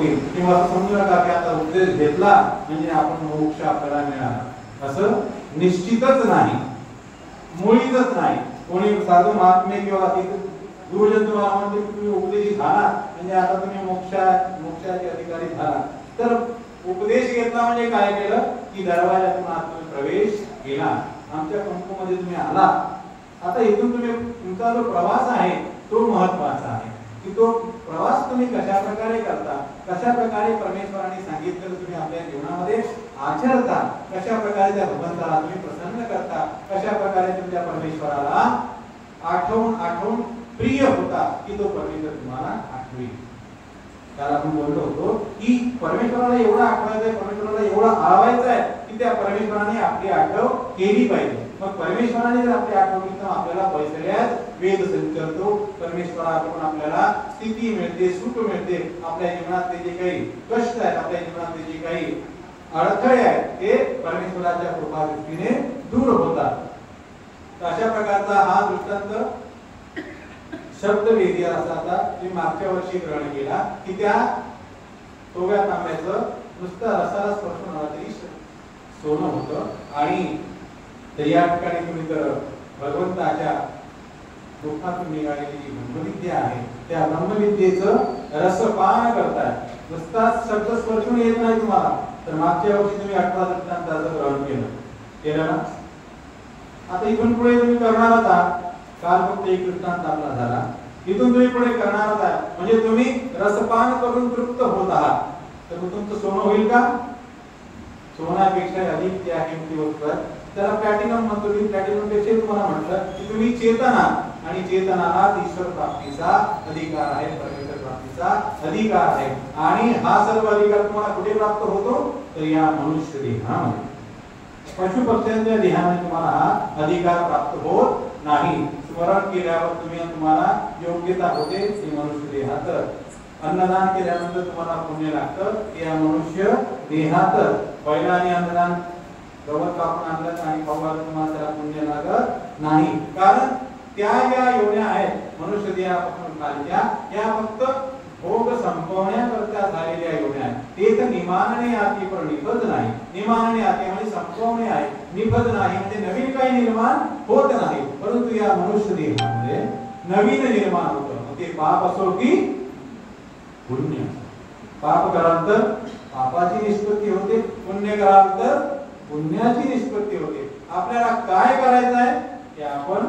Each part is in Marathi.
होतील किंवा असं समजू नका की आता उपदेश घेतला म्हणजे आपण मोक्ष आपल्याला मिळाला, असं निश्चितच नाही, मुळीच नाही. कोणी साधू महात्मे किंवा गुरुजन तुम्हाला म्हणते की तुम्ही उपदेश झाला म्हणजे आता तुम्ही मोक्षाचे अधिकारी झाला. तर उपदेश घेतला म्हणजे काय केलं की दरवाजातून आत तुम्ही प्रवेश केला, आमच्या कंपनीमध्ये तुम्ही आला. आता इथून तुम्ही तुमचा जो प्रवास आहे तो महत्त्वाचा आहे की तो प्रवास तुम्ही कशा प्रकारे करता, कशा प्रकारे परमेश्वराने सांगितलेलं तुम्ही आपल्या जीवनामध्ये आचरता, कशा प्रकारे त्या भगवंताला तुम्ही प्रसन्न करता, कशा प्रकारे तुमच्या परमेश्वराला आठवून प्रिय होता की तो परमेश्वर तुम्हाला आठवी. काल आपण बोललो होतो की परमेश्वराला एवढा आठवायचं आहे, परमेश्वराला एवढा आळवायचं आहे की त्या परमेश्वराने आपली आठव केली पाहिजे. मग परमेश्वराने जर आपली आठवणी तर आपल्याला पैसल्यात वेद संचरतो, परमेश्वराकडून आपल्याला स्थिती मिळते, सुख मिळते. आपल्या जीवनातले जे काही कष्ट आहेत, आपल्या जीवनातले जे काही अडथळे आहेत ते परमेश्वराच्या कृपा दृष्टीने दूर होतात. तर अशा प्रकारचा हा दृष्टांत शब्दवेदी असा आता मी मागच्या वर्षी ग्रहण केला की त्या तोव्या तांब्याचं नुसतं रसाला स्पर्श होणार तरी सोनं होतं. आणि तर या ठिकाणी तुम्ही तर भगवंताच्या दुःखातून निघालेली जी ब्रह्मविद्या आहे त्या ब्रह्मविद्येचं रसपान करताय, नुसता शब्द स्पर्शून येत नाही तुम्हाला. तर मागच्या वर्षी तुम्ही 18 दृष्टांताचं ग्रहण केलं ना. आता इथून पुढे तुम्ही करणारच आहात. काल फक्त एक दृष्टांत आपला झाला, इथून तुम्ही पुढे करणारच आहात. म्हणजे तुम्ही रसपान करून तृप्त होत आहात. तर तुमचं सोनं होईल का? सोन्यापेक्षा अधिक त्या किमती वस्तू आहे त्याला प्लॅटिनम म्हणतो. मी प्लॅटिनम पेक्षा तुम्हाला म्हटलं की तुम्ही चेतना, आणि चेतनाला ईश्वर प्राप्तीचा अधिकार आहे, परमेश्वर प्राप्तीचा अधिकार आहे. आणि हा सर्व अधिकार तुम्हाला कुठे प्राप्त होतो? तर या मनुष्य देहामध्ये. पशु पक्ष्यांच्या देहामध्ये तुम्हाला हा अधिकार प्राप्त होत नाही. स्मरण केल्यावर तुम्हाला योग्यता होते ती मनुष्य देहात. अन्नदान केल्यानंतर तुम्हाला पुण्य लागतं या मनुष्य देहात. बैलाने अन्नदान गवत कापून आणलं आणि खाऊ तुम्हाला त्याला पुण्य लागत नाही. कारण त्या ज्या योन्या आहेत मनुष्य देहापासून खालच्या या फक्त भोग संपवण्याकरता झालेल्या योन्या आहेत. ते तर निमानने आती पण निफद नाही. निमानने आती म्हणजे संपवणे आहे, निफद नाही म्हणजे नवीन काही निर्माण होत नाही. परंतु या मनुष्य देहामध्ये नवीन निर्माण होतं. ते पाप असो की पुण्य. पाप कराल तर पापाची निष्पत्ती होते, पुण्य कराल तर पुण्याची निष्पत्ती होते. आपल्याला काय करायचं आहे ते आपण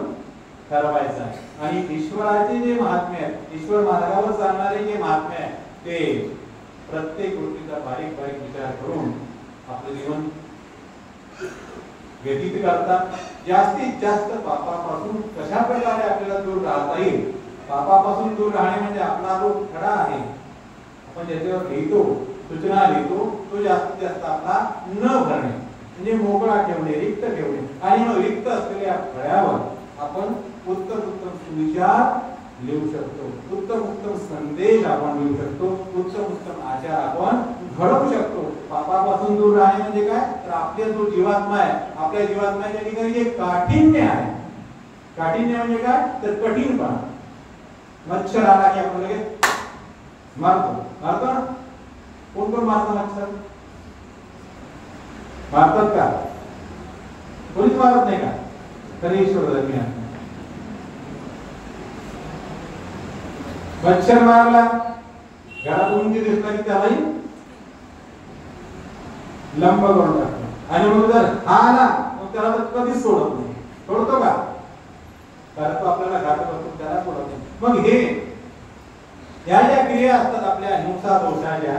ठरवायचं आहे. आणि ईश्वराचे जे महात्म्य आहेत, ईश्वर मार्गावर चालणारे जे महात्म्य आहेत ते प्रत्येक गोष्टीचा बारीक बारीक विचार करून आपलं जीवन व्यतीत करतात. जास्तीत जास्त पापापासून कशा प्रकारे आपल्याला दूर राहता येईल. पापापासून दूर राहणे म्हणजे आपला जो खडा आहे, आपण ज्याच्यावर लिहितो, सूचना लिहितो, तो जास्तीत जास्त आपला न भरणे म्हणजे मोकळा ठेवणे, रिक्त ठेवणे. आणि मग रिक्त असलेल्या फळ्यावर आपण उत्तम उत्तम सुविचार लिहू शकतो, उत्तम उत्तम संदेश आपण लिहू शकतो, उत्तम उत्तम आचार आपण घडवू शकतो. पापापासून दूर राहणे म्हणजे काय? तर आपला जो जीवात्मा आहे, आपल्या जीवात्म्याच्या ठिकाणी जे काठिण्य आहे, काठिण्य म्हणजे काय? तर कठीणपणा. मच्छर आला की आपण लगेच मारतो ना. कोण कोण मारतो मच्छर? मारतात का? कोणीच मारत नाही का? तरी ईश्वर दरम्यान मच्छर मारला, घरात उंची दिसला की त्यालाही लंब करून टाकतो. आणि मग जर हा आला मग त्याला तर कधीच सोडत नाही. सोडतो का? कारण तो आपल्याला घातक असतो, त्याला सोडत नाही. मग हे या ज्या क्रिया असतात आपल्या हिंसा दोषाच्या,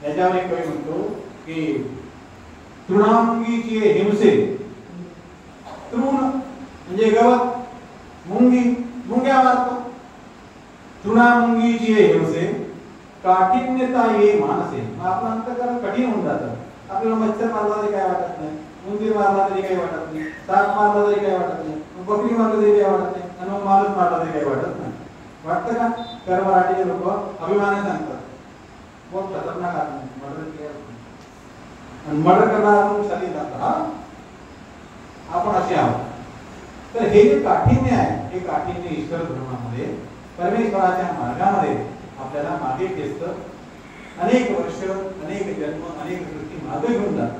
याच्यावर एक कवी म्हणतो की तृणामुंगीची हिंसे. तृण म्हणजे गवत, मुंग्या मारतो. तृणामुंगीची हिंसे काठिण्यता ये मानसे. आपलं अंतःकरण कठीण होऊन जातं. आपल्याला मच्छर मारला तरी काय वाटत नाही, उंदीर मारला तरी काही वाटत नाही, साप मारला तरी काही वाटत नाही, बकरी मारला तरी काही वाटत नाही, आणि मग माणूस मारला तरी काही वाटत नाही. वाटतं का? तर मराठीचे लोक अभिमानाने सांगतात बहुत खतरनाक आदमी, मर्डर किया आणि मर्डर करणारा आपण शाली जातो. हा आपण असे आहोत. तर हे जे काठिण्य आहे हे काठिण्य ईश्वर धर्मामध्ये, परमेश्वराच्या मार्गामध्ये आपल्याला मागे खेचतं. अनेक वर्ष, अनेक जन्म, अनेक सृष्टी मागे घेऊन जातात.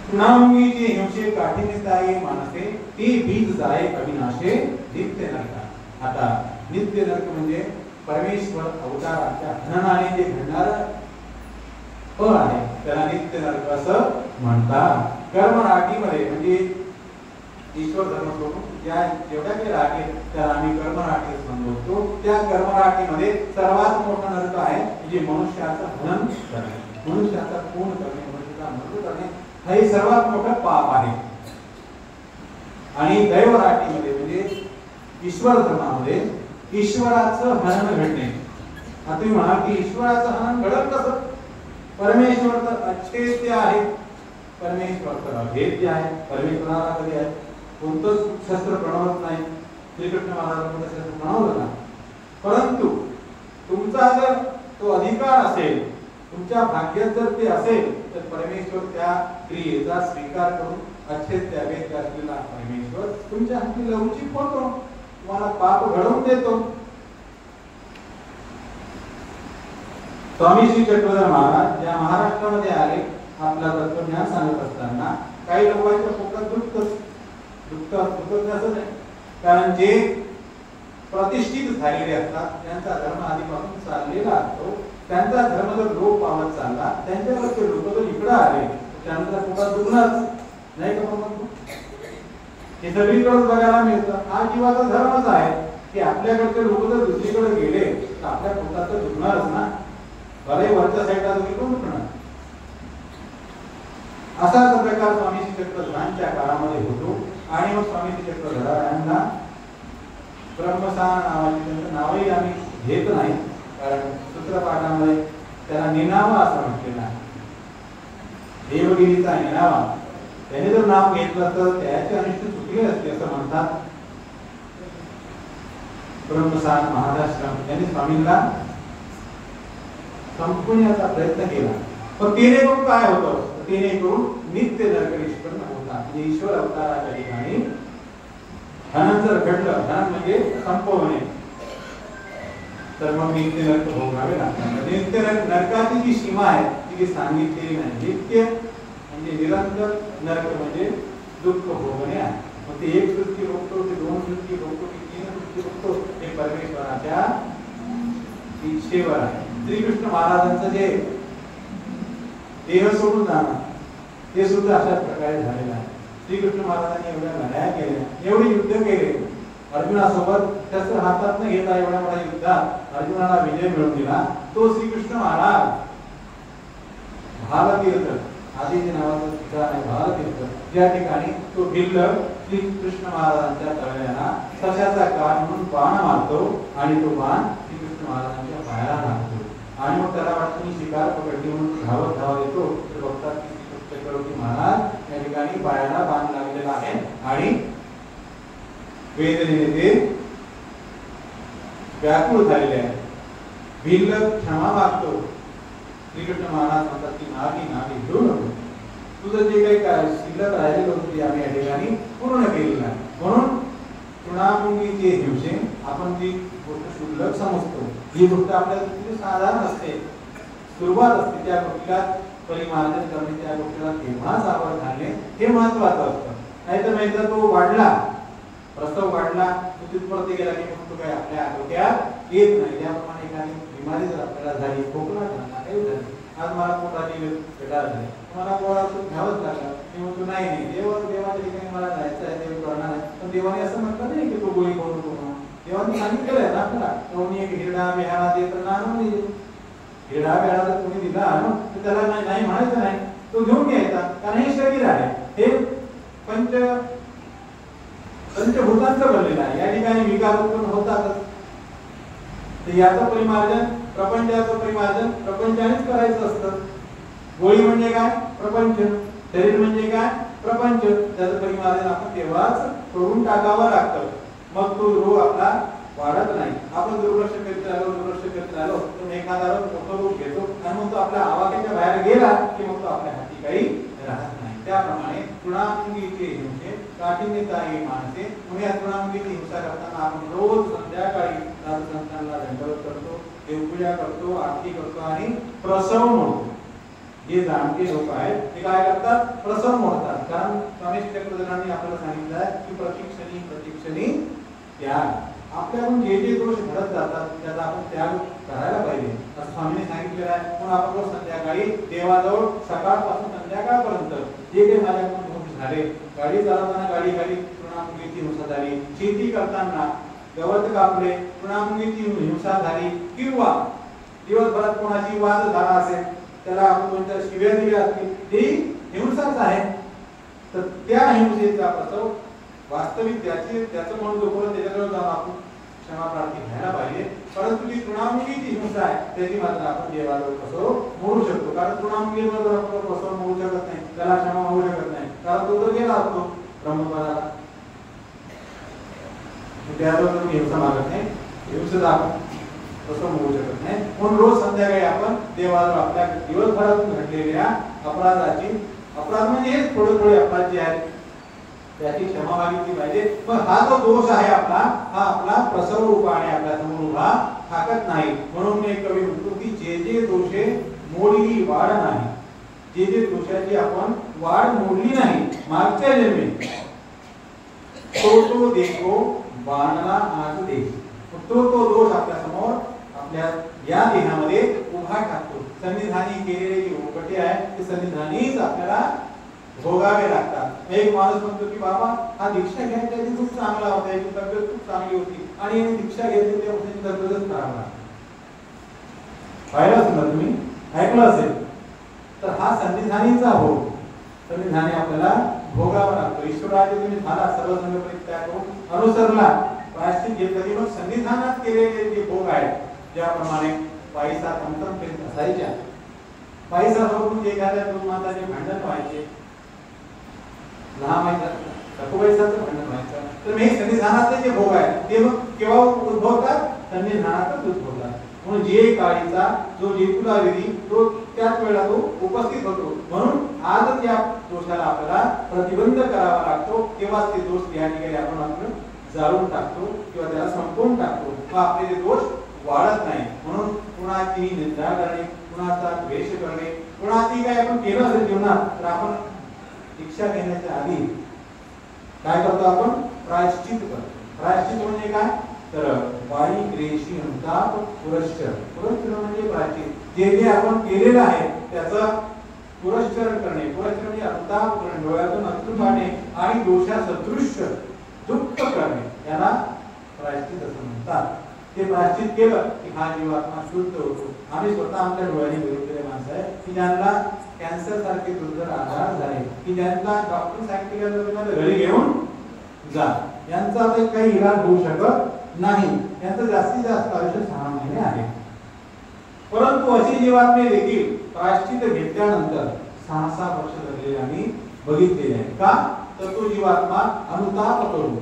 तृणामुंगीचे हिंसे काठीनेताई मानसे ते बीज जाय अविनाशे नित्य नरक. आता नित्य नरक म्हणजे परमेश्वर अवताराच्या हननाने जे घडणार फळ आहे त्याला नित्य नरक असं म्हणतात. कर्मराटीमध्ये म्हणजे ईश्वर धर्म सोडून ज्या जेवढ्या काही राटी त्याला आम्ही कर्मराटी संबोधतो. त्या कर्मराटीमध्ये सर्वात मोठा नरक आहे म्हणजे मनुष्याचं हनन करणे, मनुष्याचा खून करणे, मनुष्याचा मृत्यू करणे हे सर्वात मोठं पाप आहे. आणि दैवराटीमध्ये म्हणजे ईश्वर धर्मामध्ये ईश्वराचं हनन घडणे. आता तुम्ही म्हणा की ईश्वराचं हनन घडत कसं? परमेश्वर तर अच्छेद्य आहे, परमेश्वर तर अभेद्य आहे. परमेश्वराला कधी आहे कोणतंच शस्त्र प्रणवत नाही. श्रीकृष्ण महाराजांना शस्त्र प्रणवलं ना. परंतु तुमचा जर तो अधिकार असेल, तुमच्या भाग्यात जर ते असेल तर परमेश्वर त्या क्रियेचा स्वीकार करून अच्छेद्य अभेद्य असलेला परमेश्वर तुमच्या हाती लवचिक होतो, तुम्हाला पाप घडवून देतो. स्वामी श्री चक्रधर महाराज या महाराष्ट्रामध्ये आले, आपला तत्वज्ञान सांगत असताना काही लोकांच्या पोटात दुखत असं नाही. कारण जे प्रतिष्ठित झालेले असतात, त्यांचा धर्म आधीपासून चाललेला असतो, त्यांचा धर्म जर लोप पावत चालला, त्यांच्यावरचे लोक जर इकडे आले त्यांचा पोटात दुखणारच नाही का? मग हे सगळीकडे बघायला मिळतं. हा जीवाचा धर्मच आहे की आपल्याकडचे लोक जर दुसरीकडे गेले तर आपल्या पोटात तर दुखणारच ना. भले वरच्या साईडला दुखून दुखणार. असाच प्रकार स्वामी श्री चक्रधरांच्या काळामध्ये होतो. आणि मग स्वामी श्री चक्रधरांना ब्रह्मसान नावाचे त्यांचं नावही आम्ही घेत नाही, कारण सूत्रपाठामध्ये त्याला निनावा असं म्हटलेलं आहे. देवगिरीचा निनावा. त्याने जर नाव घेतलं तर त्याचे अनिष्ट चुकले असते असं म्हणतात. ब्रह्मसान महाराष्ट्र त्यांनी स्वामींना संपवण्याचा प्रयत्न केला. पण तिने करून काय होतं? तिने करून नित्य नरक निष्पन्न होता. म्हणजे ईश्वर अवताराच्या ठिकाणी हनन जर घडलं, हनन म्हणजे संपवणे, तर मग नित्य नरक भोगावे लागतात. नित्य नरकाची जी सीमा आहे ती सांगितलेली नाही. नित्य म्हणजे निरंतर, नरक म्हणजे दुःख भोगणे आहे. मग ते एक सृष्टी भोगतो, ते दोन सृष्टी भोगतो, ते तीन सृष्टी भोगतो, हे परमेश्वराच्या इच्छेवर आहे. श्रीकृष्ण महाराजांचं जे देह सोडून जाणं ते सुद्धा अशाच प्रकारे झालेलं आहे. श्रीकृष्ण महाराजांनी एवढ्या लढाया केल्या, एवढे युद्ध केले, अर्जुनासोबत शस्त्र हातात न घेता एवढ्या मोठ्या युद्धात अर्जुनाला विजय मिळवून दिला तो श्रीकृष्ण महाराज. भालतीर्थ आदित्य नावाचं ठिकाण आहे भालतीर्थ, ज्या ठिकाणी तो भिल्ल श्रीकृष्ण महाराजांच्या तळव्याला सशाचा कान म्हणून बाण मारतो आणि तो बाण श्रीकृष्ण महाराजांच्या पायाला लागतो. आणि मग त्याला वाटतं मी शिकार पकडली म्हणून धावत येतो, तर बघतात की चक्रवर्ती महाराज या ठिकाणी पायाला बाण लागलेला आहे आणि वेदनेने ते व्याकुळ झालेले आहे. भिल्ल क्षमा मागतो. श्रीकृष्ण महाराज म्हणतात की नावी घेऊ नको, तुझं जे काही शिल्लक राहिलेलं होतं ते आम्ही या ठिकाणी पूर्ण केलेलं आहे. म्हणून तृणामुंगीचे हिंसे आपण जी गोष्ट शुल्लक समजतो, ही गोष्ट आपल्याला साधारण असते, सुरुवात असते, त्या गोष्टीला परिमार्जन करणे, त्या गोष्टीला तेव्हाच आवड घालणे हे महत्वाचं असतं. नाहीतर नाहीतर तो वाढला, प्रसव वाढला, तो तिथपर्यंत गेला की मग तो काय आपल्या आरोग्यात येत नाही. त्याप्रमाणे एखादी बिमारी जर आपल्याला झाली, खोकला झाला, काही झाली, आज मला पोटाची वेटाळ झाली, मला गोळातून घ्यावंच लागला, मी म्हणतो नाही देवाच्या ठिकाणी मला जायचं आहे, देव करणार आहे. पण देवाने असं म्हटलं नाही की तो गोळी खाऊ नको म्हणून. देवाने सांगितलेलं आहे ना आपल्याला, कोणी एक हिरडा बिहाळा देत आणून दिले. हिरडा बिहाळा जर कोणी दिला आणून तर त्याला नाही म्हणायचं नाही, तो घेऊन घ्यायचा. कारण हे शरीर आहे, हे पंचभूतांचं बनलेलं आहे. या ठिकाणी विकार उत्पन्न होतातच. तर याचं परिमार्जन, प्रपंचाचं परिमार्जन प्रपंचानेच करायचं असतं. गोळी म्हणजे काय? प्रपंच. शरीर म्हणजे काय? प्रपंच. त्याचं परिमार्जन आपण तेव्हाच करून टाकावं लागतं. मग तो रोग आपला वाढत नाही. आपण दुर्लक्ष करत राहिलो तर एखादा मोठं रोग घेतो आणि मग तो आपल्या आवाक्याच्या बाहेर गेला की मग तो आपल्या हाती काही राहत नाही. त्याप्रमाणे तृणामुंगीचे हिंसे काठिन्यताई मानसे. म्हणून या तृणामुंगीची हिंसा करताना आपण रोज संध्याकाळी साधू संतांना दंडवत करतो. देवपूजा करतो, आरती करतो आणि प्रसव मोडतो. जे जाणते लोक आहेत ते काय करतात? प्रसव मोडतात. कारण स्वामी चक्रधरांनी आपल्याला सांगितलं आहे की प्रतिक्षणी त्याग. आपल्याकडून जे जे दोष घडत जातात त्याचा आपण त्याग करायला पाहिजे असं स्वामींनी सांगितलेलं आहे. म्हणून आपण रोज संध्याकाळी देवाजवळ सकाळपासून संध्याकाळपर्यंत जे काही माझ्याकडून दोष झाले, गाडी चालवताना गाडी खाली तृणामुंगीची हिंसा झाली, शेती करताना गवत कापले तृणामुंगीची हिंसा झाली, किंवा दिवसभरात कोणाची वाद झाला असेल, त्याला आपण कोणत्या शिव्या दिल्या असतील, ती हिंसाच आहे. तर त्या हिंसेचा प्रसव वास्तविक त्याचं म्हणून जोपर्यंत त्याच्याजवळ जाऊन आपण क्षमा प्रार्थी घ्यायला पाहिजे. परंतु जी तृणामुंगीची हिंसा आहे त्याची मात्र आपण देवाजवळ कसं मोडू शकतो. कारण तृणामुंगीवर आपण कसं मोडू शकत नाही, त्याला क्षमा होऊ शकत नाही, कारण तो तर गेला असतो ब्रह्मपदाला. त्याजवळ तुम्ही हिंसा मागत नाही, हिंसेचा आपण कसं मोडू शकत नाही. म्हणून रोज संध्याकाळी आपण देवाजवळ आपल्या दिवसभरातून घडलेल्या अपराध म्हणजे हेच थोडे अपराध जे आहेत त्याची क्षमा मागितली पाहिजे. पण हा जो दोष आहे हा आपला प्रसव रूपाने आपल्या समोर उभा ठाकत नाही. म्हणून एक कवी म्हणतो की जे दोषे मोडली वाढ नाही, जे दोषाची आपण वाढ मोडली नाही मागच्या जन्मी, तो देखो बाणला आज देश. तो दोष आपल्या समोर आपल्या या देहामध्ये उभा टाकतो. संविधानी केलेले जे उपटे आहे ते संविधानीच आपल्याला भोगावे लागतात. एक माणूस म्हणतो की बाबा हा दीक्षा घ्यायच्या आधी खूप चांगला होता, याची तब्येत खूप चांगली होती आणि याने दीक्षा घेतली तेव्हा त्याची तब्येतच खराब झाली. पाहिलं असेल ना तुम्ही, ऐकलं असेल. तर हा संविधानीचा भोग, संविधानी आपल्याला भोगावा लागतो. ईश्वराचे तुम्ही झाला सर्व संघपरित्याग करून अनुसरला, प्रायश्चित घेतलं की मग संविधानात केलेले जे भोग आहेत, ज्याप्रमाणे पैसा तमतम करीत असायच्या, पैसा सोडून जे एखाद्या माताचे भांडण व्हायचे, लहान पैशाचं भांडण व्हायचं, तर हे संविधानातले जे भोग आहेत ते मग केव्हा उद्भवतात? संविधानातच उद्भवतात. म्हणून जे काळीचा जो जेतुला विधी तो त्याच वेळेला तो उपस्थित होतो. म्हणून आज या दोषाला आपल्याला प्रतिबंध करावा लागतो. तेव्हा ते दोष या ठिकाणी आपण जाळून टाकतो किंवा त्याला संपवून टाकतो, मग आपले ते दोष वाढत नाही. म्हणून कुणाची निंदा करणे, कुणाचा द्वेष करणे, कुणाची काय आपण केलं असेल जीवनात तर आपण दीक्षा घेण्याच्या आधी काय करतो? आपण प्रायश्चित करतो. प्रायश्चित म्हणजे काय? तर वाई क्लेशी अंताप पुरस्चरण म्हणजे प्रायश्चित. जे आपण केलेलं आहे त्याचं पुरस्चरण करणे. पुरस्चरण म्हणजे अंताप करणे, डोळ्यातून अश्रू काढणे आणि दोषा सदृश दुःख करणे, याला प्रायश्चित असं म्हणतात. ते प्रायश्चित केलं की हा जीवात्मा शुद्ध होतो. आम्ही स्वतः आमच्या डोळ्यांनी बघितलेले माणसं आहे की ज्यांना कॅन्सर सारखे दुर्धर आजार झाले, की ज्यांना डॉक्टर सांगितलं तुम्हाला घरी घेऊन जा, यांचा आता काही इलाज होऊ शकत नाही, यांचं जास्तीत जास्त आयुष्य 6 महिने आहे. परंतु अशी जीवात्मे देखील प्रायश्चित घेतल्यानंतर 6-6 वर्ष जगलेले आम्ही बघितलेले आहे. का? तर तो जीवात्मा अनुताप करून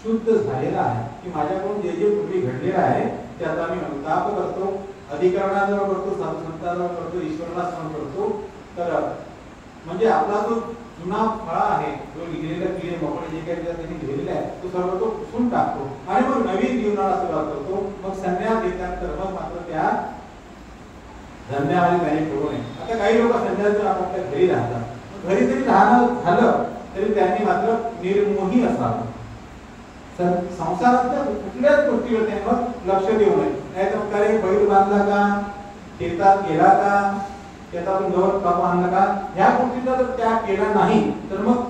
शुद्ध झालेला आहे की माझ्याकडून जे पूर्वी घडलेलं आहे त्याचा मी अनुताप करतो, अधिकरणाजवळ करतो, संतांजवळ करतो, ईश्वराला स्मरण करतो. तर म्हणजे आपला जो जुना फळा आहे, जो लिहिलेला क्लिअर मोकळे जे काही त्यांनी लिहिलेलं आहे तो सर्व तो पुसून टाकतो आणि मग नवीन जीवनाला सुरुवात करतो. मग संन्यास घेतल्यानंतर मग मात्र त्या धन्यावादी त्याने ठेवू नये. आता काही लोक संन्यास घेऊन आपापल्या घरी राहतात, घरी जरी राहणं झालं तरी त्यांनी मात्र निर्मोही असावं. संसारातल्या कुठल्याच गोष्टीवर त्यांवर लक्ष देऊ नये. नाही तर काय बैल बांधला का, शेतात गेला का, शेतातून गवत कापून आणला का, ह्या गोष्टीचा जर त्याग केला नाही तर मग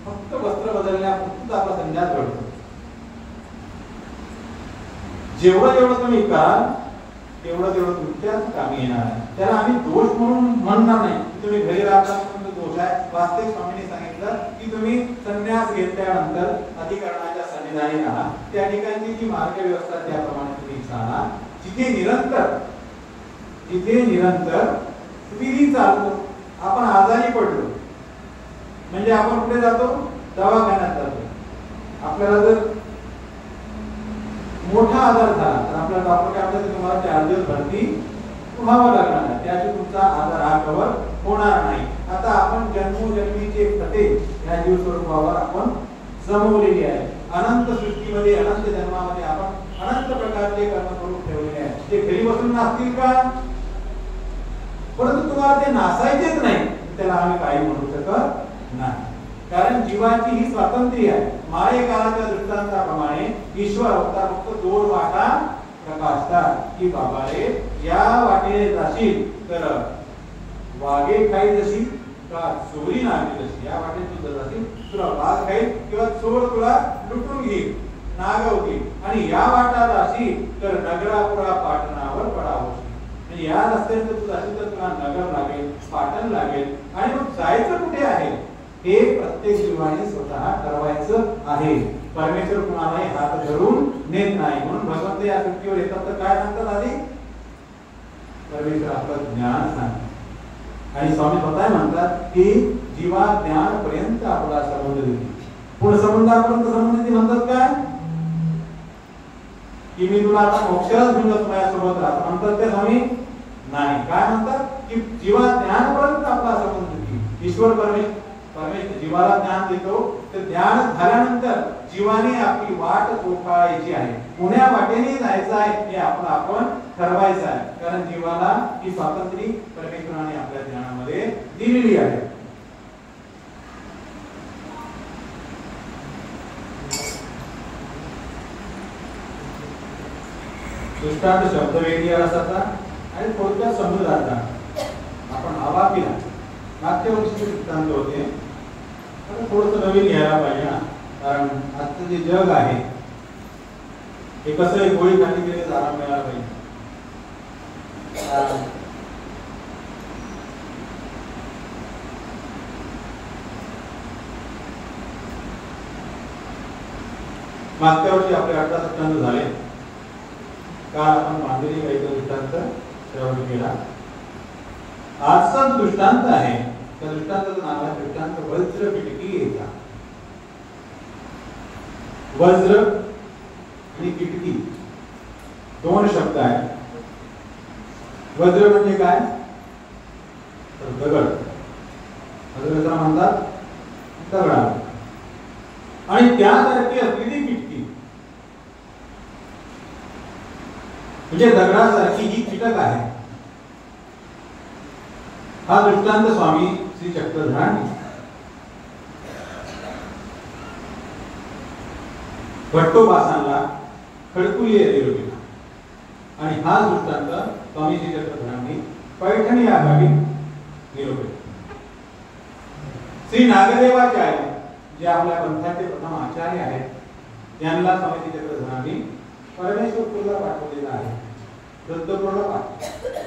फक्त वस्त्र बदलण्यापुरतं आपला संन्यास घडतो. जेवढं तुम्ही कराल तेवढं तुमच्याच कामी येणार आहे. त्याला आम्ही दोष म्हणून म्हणणार नाही. तुम्ही घरी राहता दोष आहे. वास्तविक स्वामींनी सांगितलं की तुम्ही संन्यास घेतल्यानंतर अधिकरणाच्या सन्निधानी राहा. त्या ठिकाणची जी मार्ग व्यवस्था त्याप्रमाणे तुम्ही चाला. जिथे निरंतर विधी चालतो. आपण आजारी पडलो म्हणजे आपण कुठे जातो? दवाखान्यात जातो. आपल्याला जर मोठा आजार झाला तर आपल्या डॉक्टर काय म्हणतात, तुम्हाला 4 दिवस भरती व्हावं लागणार आहे, त्याची तुमचा आजार हा कव्हर होणार नाही. आता आपण जन्मोजन्मीचे खते या जीवस्वरूपावर आपण जमवलेली आहे. अनंत सृष्टीमध्ये, अनंत जन्मामध्ये आपण अनंत प्रकारचे कर्म करून ठेवलेले आहेत. ते घरी बसून नाचतील का? परंतु तुम्हाला ते नाचायचेच नाही, त्याला आम्ही काही म्हणू शकत नाही. कारण जीवाची ही स्वातंत्र्य आहे. माये काळाच्या दृष्टांताप्रमाणे ईश्वर अवतार फक्त 2 वाटा प्रकाशतात की बाबा रे या वाटेने जाशील तर वाघे खाई जशी का चोरी नागी जशी, या वाटेने तू जाशील तुला वाघ खाईल किंवा चोर तुला लुटून घेईल, नागवतील. आणि या वाटा जाशील तर नगरापुरा पाटणावर पडावं. म्हणजे या रस्त्याने तू जाशील तर तुला नगर लागेल, पाटण लागेल. आणि मग जायचं कुठे आहे हे प्रत्येक जीवाने स्वतः ठरवायचं आहे. परमेश्वर कुणालाही हात धरून नेत नाही. म्हणून भगवंत या सृष्टीवर येतात तर काय सांगतात आधी? परमेश्वर आपलं ज्ञान सांगतात. आणि स्वामी स्वतः म्हणतात की जीवा ज्ञान पर्यंत आपला संबंध देते. पुढे संबंधापर्यंत संबंध देते म्हणतात काय की मी तुला आता मोक्षाला घेऊन जातो, माझ्यासोबत राहतो म्हणतात ते स्वामी? नाही. काय म्हणतात की जीवा ज्ञानापर्यंत आपला संबंध देते. ईश्वर परमेश्वर जीवाला ज्ञान देतो. तर ज्ञान झाल्यानंतर जीवाने आपली वाट चोखाळायची आहे. पुण्या वाटेने जायचं आहे हे आपण ठरवायचं आहे. कारण जीवाला ही स्वातंत्र्य परमेश्वराने आपल्या ज्ञानामध्ये दिलेली आहे. दृष्टांत शब्दवेदी असाचा आणि थोडक्यात समुद्राचा आपण हवा पिला. मागच्या वर्षी दृष्टांत होते, आता थोडंसं नवीन घ्यायला पाहिजे ना. कारण आजचं जे जग आहे हे कसं आहे, गोळी खाली गेले आराम मिळाला पाहिजे. मागच्या वर्षी आपले 18 दृष्टांत झाले. काल आपण मांजरी गाईचा दृष्टांत श्रवण केला. आजचा दृष्टांत आहे त्या दृष्टांताचं नाव आहे दृष्टांत वज्र किटकीचा. वज्र आणि किटकी 2 शब्द आहेत. वज्र म्हणजे काय? तर दगड. वज्र म्हणतात दगडा. आणि त्यासारखी असलेली किटकी म्हणजे दगडासारखी ही कीटक आहे. हा दृष्टांत स्वामी श्री चक्रधरांनी भट्टोपासांना खडकुली येथे दिला. आणि हा दृष्टांत स्वामी श्री चक्रधरांनी पैठणी या गावी निरोप. श्री नागदेवाचार्य जे आपल्या पंथाचे प्रथम आचार्य आहेत यांना स्वामी श्री चक्रधरांनी परमेश्वरपूरला पाठवलेला आहे. रुद्रपूरला पाठवले.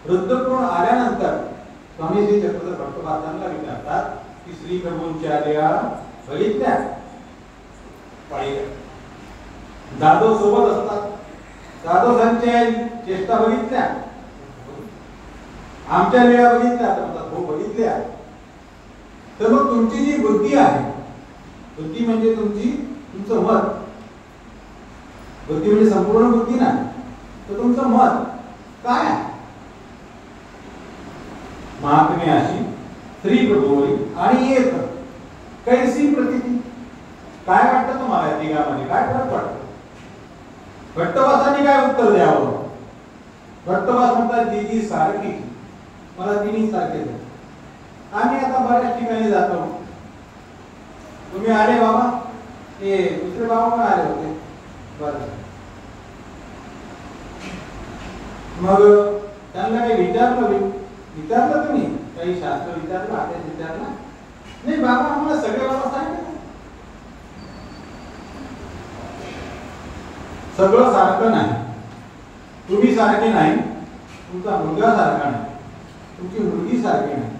रुद्रपूर आल्यानंतर स्वामी श्री चक्रधर भट्टोपासांना विचारतात की श्री प्रभूंच्या लीला बघितल्या? पाहिल्या. जाधव सोबत असतात, जाधवांच्या चेष्टा बघितल्या? आमच्या लीला बघितल्या? तर म्हणतात हो बघितल्या. तर मग तुमची जी बुद्धी आहे, बुद्धी म्हणजे तुमचं मत, बुद्धी म्हणजे संपूर्ण बुद्धी नाही, तर तुमचं मत काय आहे? महात्मे अशी स्त्री प्रभोवली आणि येत कैसी प्रतिती. काय वाटतं तुम्हाला या तिघांमध्ये काय फरक पडतो? भट्टोपासांनी काय उत्तर द्यावं? भट्टोपास म्हणतात दीदी सारखी, मला तिन्ही सारखेच आहे. आम्ही आता बऱ्याच ठिकाणी जातो. तुम्ही आले बाबा, ते दुसरे बाबा पण आले होते. बरं, मग त्यांना काही विचारलं तुम्ही? काही शास्त्र विचारलं, आदेश विचारला? नाही बाबा, आम्हाला सगळे बाबा सांगितलं. सगळं सारखं नाही. तुम्ही सारखे नाही, तुमचा मुलगा सारखा नाही, तुमची मुलगी सारखी नाही,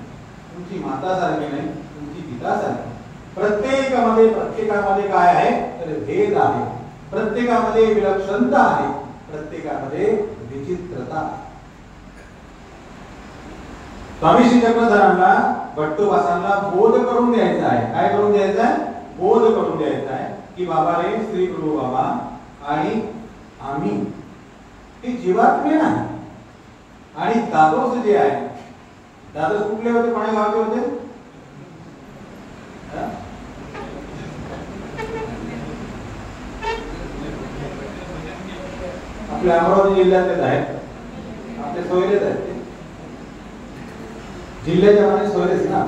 तुमची माता सारखी नाही, तुमची पिता सारखी. प्रत्येकामध्ये काय आहे तर भेद आहे. प्रत्येकामध्ये विलक्षणता आहे. प्रत्येकामध्ये विचित्रता. स्वामी श्री चक्रधरांना भट्टोपासांना बोध करून द्यायचा आहे. काय करून द्यायचा आहे? बोध करून द्यायचा आहे की बाबा रे, श्री गुरु बाबा आणि आम्ही हे जीवात्मे नाही. आणि दादोस जे आहे, दादोस कुठले होते? कोण्या गावचे होते? आपल्या अमरावती जिल्ह्यातलेच आहेत, आपले सोयरेच आहेत ते, जिल्ह्याच्या माने सोयरेच ना,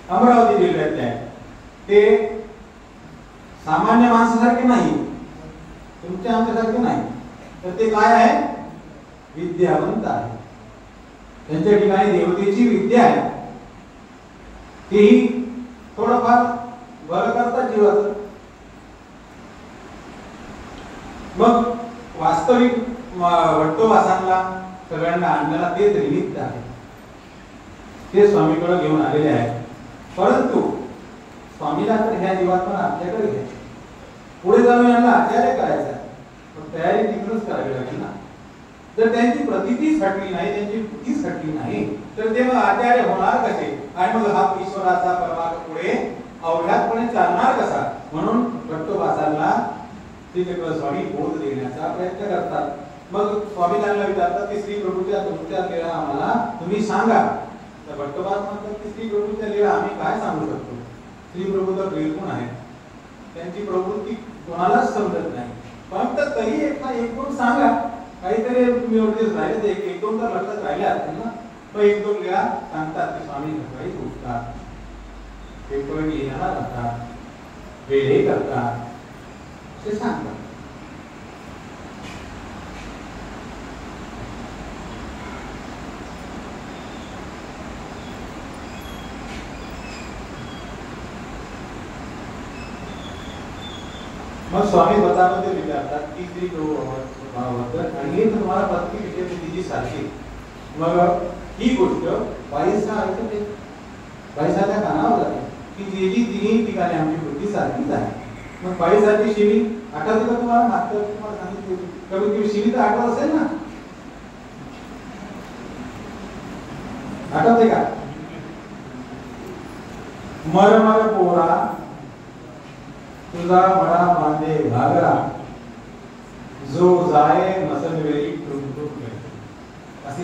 अमरावती जिल्ह्यातले आहेत ते. सामान्य माणसासारखे नाही, तुमच्या आमच्यासारखे नाही, तर ते काय आहे, विद्यावंत आहे. त्यांच्या ठिकाणी देवतेची विद्या आहे, तेही थोडंफार बरं करतात जीवाचं. मग वास्तविक वट्टोबासांना सगळ्यांना आणण्याला तेच निमित्त आहे, ते स्वामीकडे घेऊन आलेले आहेत. परंतु स्वामीला तर ह्या जीवात्मा आपल्याकडे घ्यायचे, पुढे जाऊन यांना आचार्य करायचा, तयारी तिकडूनच करावी लागेल ना. जर त्यांची प्रतितीच हटली नाही, त्यांची कृतीच हटली नाही, तर ते मग आचार्य होणार कसे, आणि मग हा ईश्वराचा परमार्थ पुढे अवघातपणे चालणार कसा. म्हणून वट्टोबासांना स्वामी बोध देण्याचा प्रयत्न करतात. मग स्वामी त्यांना विचारतात की श्री प्रभूच्या तुमच्या लीला आम्हाला तुम्ही सांगा. तर वट्टोबास म्हणतात की श्री प्रभूच्या लीला आम्ही काय सांगू शकतो, श्री प्रभू तर निर्गुण आहे, त्यांची प्रवृत्ती कोणालाच समजत नाही. पण तरी एक दोन सांगा, काहीतरी तुम्ही एवढेच राहिले ते एक दोन तर लक्षात राहिले असतील ना. मग एक दोन लीला सांगतात की स्वामी सकाळी उठतात, पेपर लिहायला जातात, वेळे करतात, ते सांगतात. मग स्वामी स्वतःमध्ये विचारतात की श्री प्रभूबद्दल, आणि हे तुम्हाला पत्नी विषय तिची सारखी. मग ही गोष्ट बाईसा ऐकते, बाईसाच्या कानावर जाते की जी जी तिन्ही ठिकाणी आमची वृत्ती सारखीच आहे. मग बाईसाची शिवी आठवते का तुम्हाला, मागच्या तुम्हाला सांगितली, कमीत कमी शिवी तर आठवत असेल ना, आठवते का. मर मर पोरा तुझा मळा बांधे घागरा, जो जाय मसनवेळी टुकटुक करते. अशी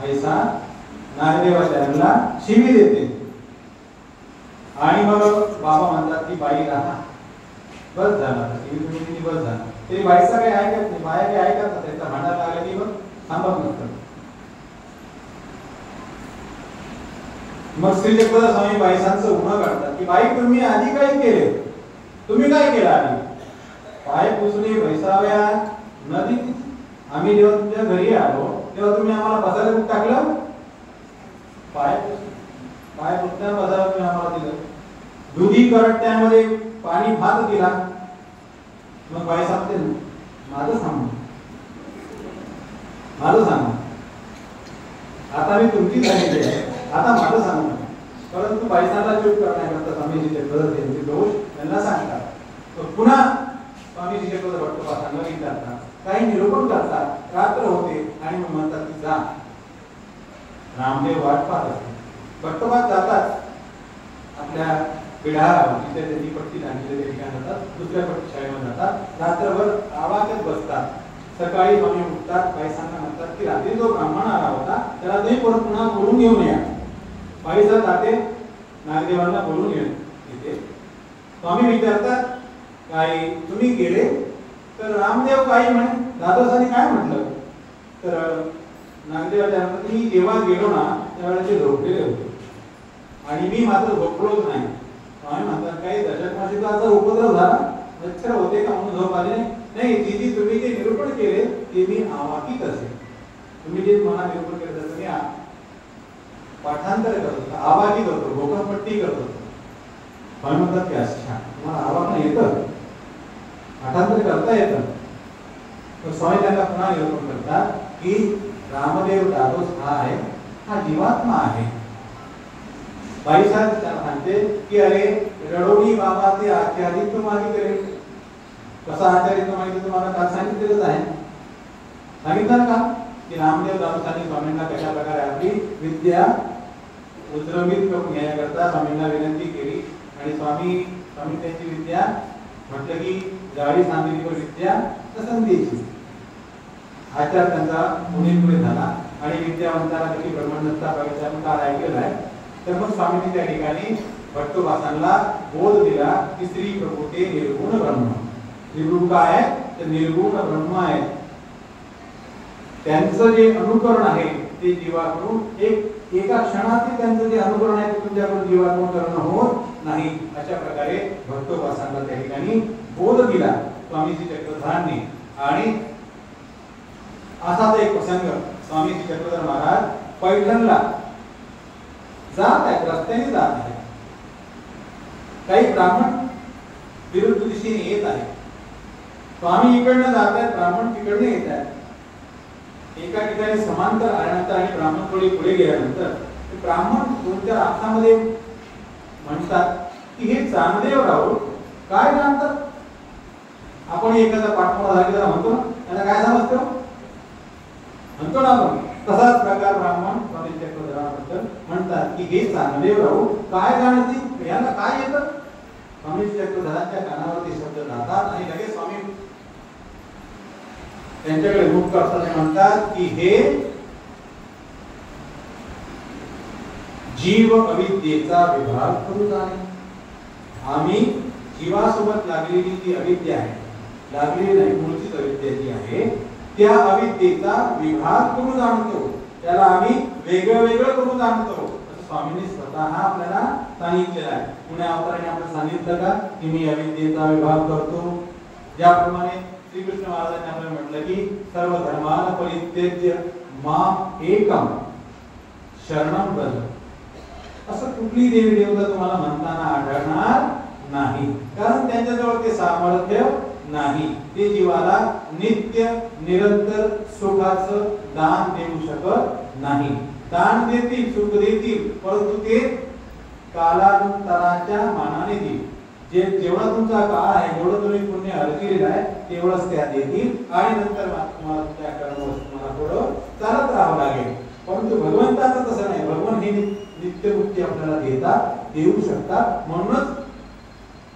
ऐसा नागदेवाचार्यांना शिवी देते. आणि मग बाबा म्हणतात की बाई राहा, बस झाला, शिवी तुम्ही बस झाला. तरी बाईचा काही ऐकत नाही, बाया काही ऐकत, त्यांचा भांडा लागला की मग थांबत नसतं. मग श्री जगदीश स्वामी बाईसांचं उन्हा काढतात की बाई तुम्ही आधी काय केले, तुम्ही काय केलं आधी, पाय पुसणे बैसाव्या नदी. आम्ही जेव्हा तुमच्या घरी आलो तेव्हा तुम्ही आम्हाला बसायला कुठं टाकलं, पाय पुसण्या बसायला तुम्ही आम्हाला दिलं, दुधी करट्यामध्ये पाणी भात दिला. मग बाई सांगते माझं सांग, आता मी तुमची सांगितली आहे, आता माझं सांगू. परंतु बाईसांना चूक करण्याकरता स्वामीजीचे पदर त्यांचे दोष त्यांना सांगतात. पुन्हा स्वामीजीचे पदर वट्टोबासांना विचारतात, काही निरूपण करतात, रात्र होते आणि मग म्हणतात की जा. रामदेव वाट पाहत असते, वट्टोबा जातात आपल्या पिढावर, तिथे त्यांनी पट्टी लागलेल्या ठिकाणी जातात, दुसऱ्या पट्टी शाळेमध्ये जातात, रात्रभर आवाजात बसतात. सकाळी स्वामी उठतात, बाईसांना म्हणतात की रात्री जो ब्राह्मण आला होता त्याला तुम्ही परत पुन्हा बोलून घेऊन या. बाईसा जाते, नागदेवांना बोलून येते. स्वामी विचारतात काय तुम्ही गेले, तर रामदेव काही म्हणे, दादासांनी काय म्हटलं, तर नागदेवाच्या मी जेव्हा गेलो ना त्यावेळेला ते झोपलेले होते आणि मी मात्र झोपलोच नाही. स्वामी म्हणतात काही दशक मासिकाचा उपद्रव झाला, मच्छर होते का म्हणून झोप आले नाही. जी तुम्ही जे निरूपण केले ते मी आवाकीत असेल, तुम्ही जे मला निरूपण केलं तर मी पाठांतर करत होतो, आवाकी करतो, भोकंपट्टी करत होतो. स्वामी म्हणतात की अच्छा तुम्हाला आवाहन येतं, पाठांतर करता येतं. तर स्वामी त्यांना पुन्हा निरूपण करतात की रामदेव दादोस हा आहे, हा जीवात्मा आहे. बाईसाहेब त्यांना सांगते की अरे रडोनी बाबाचे आचार्यत्व मागितले, कसा आचार्यत्व मागितले तुम्हाला काल सांगितलेलंच आहे. सांगितलं का की रामदेव दादोसांनी स्वामींना कशा प्रकारे आपली विद्या उजळवीत करून घेण्याकरता स्वामींना विनंती केली आणि स्वामी त्यांची विद्या म्हटलं की जाळी सांगलीवर विद्या संधीची. आचार त्यांचा पुढे झाला आणि विद्यावंताला कशी ब्रह्मदत्ता प्रवेशाचा काळ ऐकलेला आहे. तर मग स्वामींनी त्या ठिकाणी वट्टोबासांना बोध दिला की श्री प्रभू ते निर्गुण ब्रह्म. श्री प्रभू काय आहे तर निर्गुण ब्रह्म आहे. त्यांचं जे अनुकरण आहे ते जीवाकडून एका क्षणात त्यांचं जे अनुकरण आहे ते तुमच्याकडून जीवाकडून करणं होत नाही. अशा प्रकारे भक्तोपासनाला त्या ठिकाणी बोध दिला स्वामीजी चक्रधरांनी. आणि असाच एक प्रसंग, स्वामीजी चक्रधर महाराज पैठणला जात आहेत, रस्त्याने जात आहेत. काही ब्राह्मण विरुद्ध दिशेने येत आहेत. स्वामी इकडनं जात आहेत, ब्राह्मण तिकडनं येत आहेत. एका ठिकाणी समांतर आल्यानंतर आणि ब्राह्मण थोडी पुढे गेल्यानंतर ब्राह्मण दोनच्या हातामध्ये म्हणतात की हे चांगदेवराव काय जाणतात. आपण एखादा पाठमोडा झालेला म्हणतो ना, त्याला काय समजतो म्हणतो ना आपण, तसाच प्रकार ब्राह्मण स्वामी चक्रधराबद्दल म्हणतात की हे चांगदेवराव काय जाणतील, याला काय येतं. स्वामी चक्रधरांच्या कानावरती शब्द जातात आणि लगेच स्वामी त्यांच्याकडे मुख करताना म्हणतात की हे जीव अविद्येचा विभाग करू जाणे. आम्ही जीवासोबत लागलेली जी अविद्या आहे, लागलेली नाही मूळची अविद्या जी आहे, त्या अविद्येचा विभाग करू जाणतो, त्याला आम्ही वेगळं वेगळं करू जाणतो. असं स्वामींनी स्वतः आपल्याला सांगितलेलं आहे. पुण्या अवताराने आपल्याला सांगितलं का की मी अविद्येचा विभाग करतो. ज्याप्रमाणे श्रीकृष्ण महाराजांनी आपल्याला म्हटलं की सर्व धर्मान परित्यज्य माम एकम शरणम व्रज. असं कुठली देवी देवता तुम्हाला म्हणताना आढळणार नाही, कारण त्यांच्याजवळ ते सामर्थ्य नाही. ते जीवाला नित्य निरंतर सुखाचं दान देऊ शकत नाही. दान देतील, सुख देतील, परंतु ते कालांतराच्या मानाने देतील. जेवढा तुमचा काळ आहे, जेवढं तुम्ही पुण्य अर्जिलेलं आहे तेवढंच त्या देतील आणि नंतर तुम्हाला त्या कर्मवस्तूला थोडं चालत राहावं लागेल. परंतु भगवंताचं तसं नाही. भगवान हे नित्यमुक्ती आपल्याला देऊ शकतात. म्हणूनच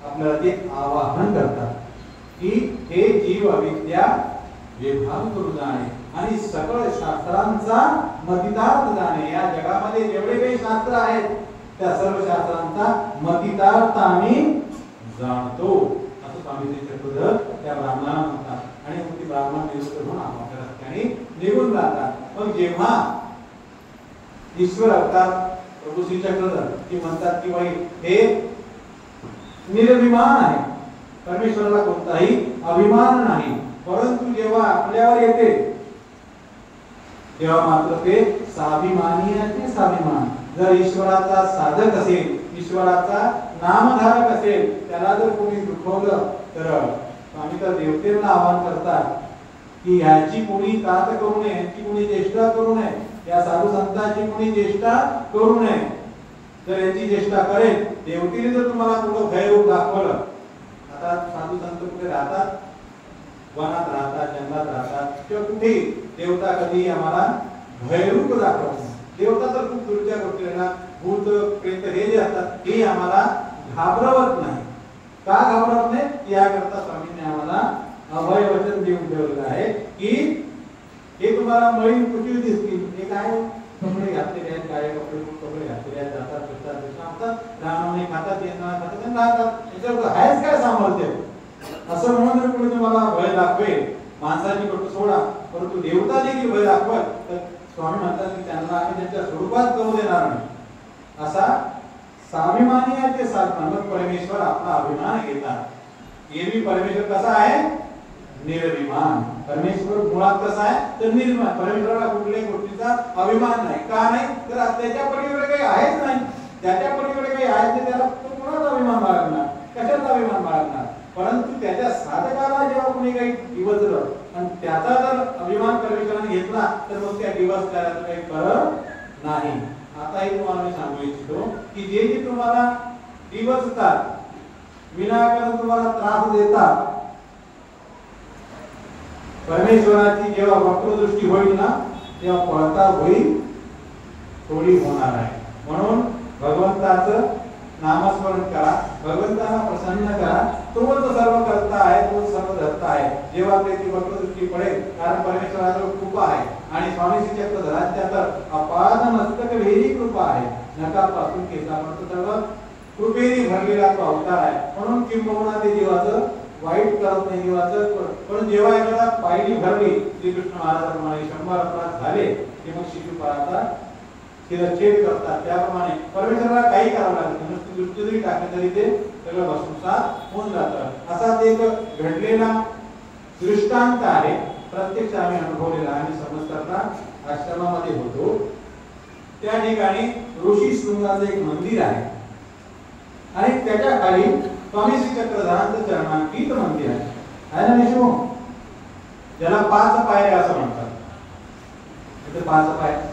आपल्याला ते आवाहन करतात की हे जीव अविद्या विभाग करू जाणे आणि सकळ शास्त्रांचा मतितार्थ जाणे. या जगामध्ये जेवढे काही शास्त्र आहेत त्या सर्व शास्त्रांचा मतितार्थ आम्ही जाणतो, असं स्वामीजी चक्रधर त्या ब्राह्मणाला म्हणतात. आणि मग ती ब्राह्मण निवृत्त म्हणून आपापल्या रस्त्याने निघून जातात. पण जेव्हा ईश्वर अवतार प्रभू श्री चक्रधर ती म्हणतात की बाई हे निर्भिमान आहे, परमेश्वराला कोणताही अभिमान नाही, परंतु जेव्हा आपल्यावर येते तेव्हा मात्र ते स्वाभिमानी आहे. स्वाभिमान जर ईश्वराचा साधक असेल, ईश्वराचा नामधारक असेल, त्याला जर कोणी दुखवलं तर स्वामी तर देवतेला आवाहन करतात की ह्याची कोणी तात करू नये, ह्याची कोणी चेष्टा करू नये, या साधू संतांची कोणी चेष्टा करू नये. जर याची चेष्टा करेल, देवतेने जर तुम्हाला कुठं भयरूप दाखवलं, आता साधू संत कुठे राहतात, वनात राहतात, जंगलात राहतात किंवा कुठेही, देवता कधी आम्हाला भयरूप दाखवतात. देवता तर खूप दूरच्या गोष्टीला भूत प्रेत हे जे असतात हे आम्हाला घाबरवत नाही. का घाबरवत नाही? याकरता स्वामींनी आम्हाला अभय वचन देऊन ठेवलेलं आहे की हे तुम्हाला मळी कुठे दिसतील, हे काय कपडे घातलेले आहेत, काय कपडे घातलेले आहेत, जातात फिरतात दिसतात, रामाने खातात, येणार खातात आणि राहतात. याच्यावर आहेच काय सामर्थ्य? असं म्हणून जर कोणी तुम्हाला भय दाखवेल, माणसाची गोष्ट सोडा, परंतु देवता देखील भय दाखवत, तर स्वामी म्हणतात की त्यांना आम्ही त्यांच्या स्वरूपात करू देणार नाही. असा स्वाभिमानी आहे ते साधना. परमेश्वर आपला अभिमान घेतात. एरवी परमेश्वर कसा आहे? निर्भिमान. परमेश्वर मुळात कसा आहे? तर निर्भिमान. परमेश्वराला कुठल्याही गोष्टीचा अभिमान नाही. का नाही? तर त्याच्या पलीकडे काही आहेच नाही. ज्याच्या पलीकडे काही आहे ते त्याला तो कोणाचा अभिमान बाळगणार, कशाचा अभिमान बाळगणार? परंतु त्याच्या साधकाला जेव्हा कोणी काही दिवसलं आणि त्याचा जर अभिमान परमेश्वराने घेतला तर मग त्या दिवस त्याला काही करत नाही. आताही तुम्हाला मी सांगू इच्छितो की जे जे तुम्हाला दिवसतात, विनाकारण तुम्हाला त्रास देतात, परमेश्वराची जेव्हा वक्रदृष्टी होईल ना तेव्हा पळता होईल, थोडी होणार आहे. म्हणून भगवंताचं नामस्मरण करा, भगवंताला प्रसन्न करा. तोच सर्व करता आहे, तोच सर्व धरता आहे. जेव्हा त्याची वक्रदृष्टी पडेल, कारण परमेश्वराचं कृपा आहे आणि स्वामी श्री चक्रधरांच्या तर अपाद मस्तक वेरी कृपा आहे. नकापासून केसापर्यंत सर्व कृपेने भरलेला तो अवतार आहे. म्हणून किंबहुना ते जीवाचं वाईट करत नाही देवाचं, पण जेव्हा एखादा पायरी भरली श्रीकृष्ण महाराजांप्रमाणे 100 अपराध झाले की मग शिशुपाळाचा शिरच्छेद करतात. त्याप्रमाणे परमेश्वराला काही करावं लागत नाही, नुसती दृष्टी जरी टाकली तरी ते सगळं भस्मसात होऊन जातं. असा ते एक घडलेला दृष्टांत आहे, प्रत्यक्ष आम्ही अनुभवलेला. आम्ही समजताना आश्रमामध्ये होतो, त्या ठिकाणी ऋषी शृंगाचं एक मंदिर आहे आणि त्याच्या खाली स्वामी श्री चक्रधरांचं चरणांकित मंदिर आहे ना विष्णू, ज्याला 5 पायऱ्या असं म्हणतात. तिथे 5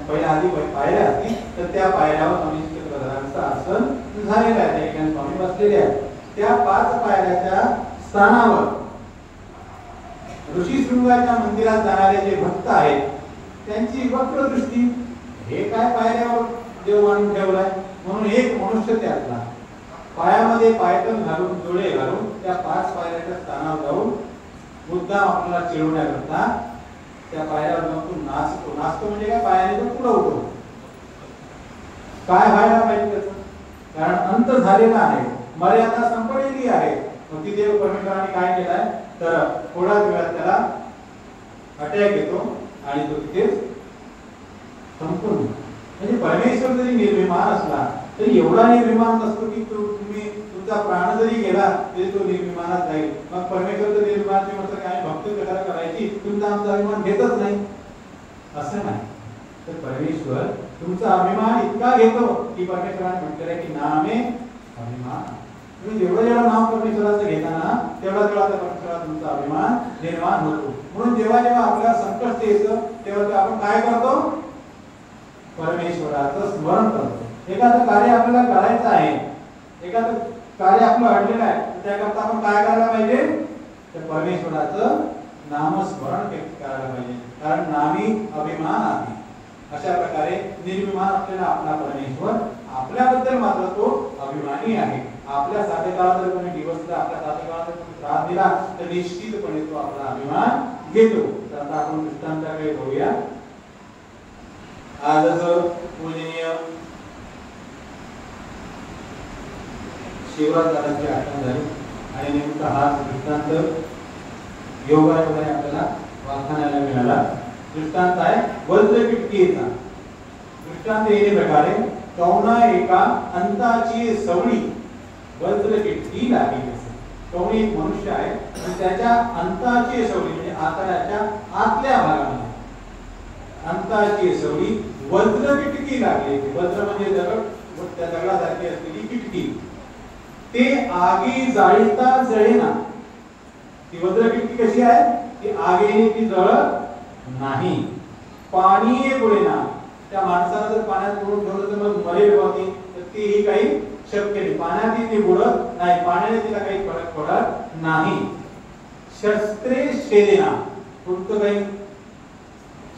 पहिल्या आधी पायऱ्या असतील तर त्या पायऱ्यावर स्वामी श्री चक्रधरांचं आसन झालेलं आहे, त्या ठिकाणी स्वामी बसलेले आहेत. त्या 5 पायऱ्याच्या स्थानावर ऋषी शृंगाच्या मंदिरात जाणारे जे भक्त आहेत त्यांची वक्र दृष्टी, हे काय पायऱ्यावर देव मानून ठेवलाय, म्हणून एक मनुष्य त्यातला पायामध्ये पायतन घालून जोडे घालून त्या 5 पायऱ्याच्या स्थानावर जाऊन मुद्दाम आपल्याला चिडवण्याकरता त्या पायऱ्यावर जाऊन नाचतो. नाचतो म्हणजे काय, पायाने तो पुढे उठतो. काय व्हायला पाहिजे त्याचं, कारण अंत झालेला आहे, मर्यादा संपलेली आहे. मग ती देव परमेश्वराने काय केलाय तर थोड्याच वेळात त्याला अटॅक येतो आणि तो तिथेच संपून. म्हणजे परमेश्वर जरी निर्विमान असला तरी एवढा निर्विमान नसतो की तुम्ही तुमचा प्राण जरी गेला तरी तो निर्विमानात जाईल. मग परमेश्वर जर निर्विमान म्हटलं काय भक्ती कशाला करायची, तुमचा आमचा अभिमान घेतच नाही असं नाही. तर परमेश्वर तुमचा अभिमान इतका घेतो की परमेश्वराने म्हटलेलं आहे की नामे अभिमान. तुम्ही जेवढं नाव परमेश्वराचं घेताना तेवढा परमेश्वराचा तुमचा अभिमान निर्माण होतो. म्हणून जेव्हा जेव्हा आपल्याला संकट येतं तेव्हा आपण काय करतो, परमेश्वराचं स्मरण करतो. एखादं कार्य आपल्याला करायचं आहे, एखादं कार्य आपलं अडलेलं आहे, त्याकरता आपण काय करायला पाहिजे तर परमेश्वराचं नामस्मरण करायला पाहिजे, कारण नामी अभिमान आहे. अशा प्रकारे निर्विमान असलेला आपला परमेश्वर आपल्याबद्दल मात्र तो अभिमानी आहे. आपल्या साधकाला जर कोणी दिवसला, आपल्या साधकाला जर कोणी त्रास दिला तर निश्चितपणे तो आपला अभिमान घेतो. तर आता आपण दृष्टांताकडे बघूया. आजच पूजनीय शिवराजदादांची आठवण झाली आणि नेमका हा दृष्टांत योगायोगाने आपल्याला वाखाणायला मिळाला. दृष्टांत आहे वज्रकिटकीचा. दृष्टांत येणे प्रकारे कौना एका अंताची सवळी वज्रकिटकी लागली. कौणी एक मनुष्य आहे आणि त्याच्या अंताची सवळी म्हणजे आतड्याच्या आतल्या भागामध्ये अंताची सवळी वज्रकिटकी लागली. वज्र म्हणजे दगड, त्या दगडासारखी असलेली किटकी. ते आगी जाळीता जळेना. ती वज्रकिटकी कशी आहे, ती आगीने ती जळत नाही. पाणी बुडेना. त्या माणसाला जर पाण्यात बुडून ठेवलं तर मग मरेल होती, तर तेही काही शक्य नाही. पाण्यात ती बुडत नाही, पाण्याने तिला काही फरक पडत नाही. शस्त्रे छेदेना. कोणतं काही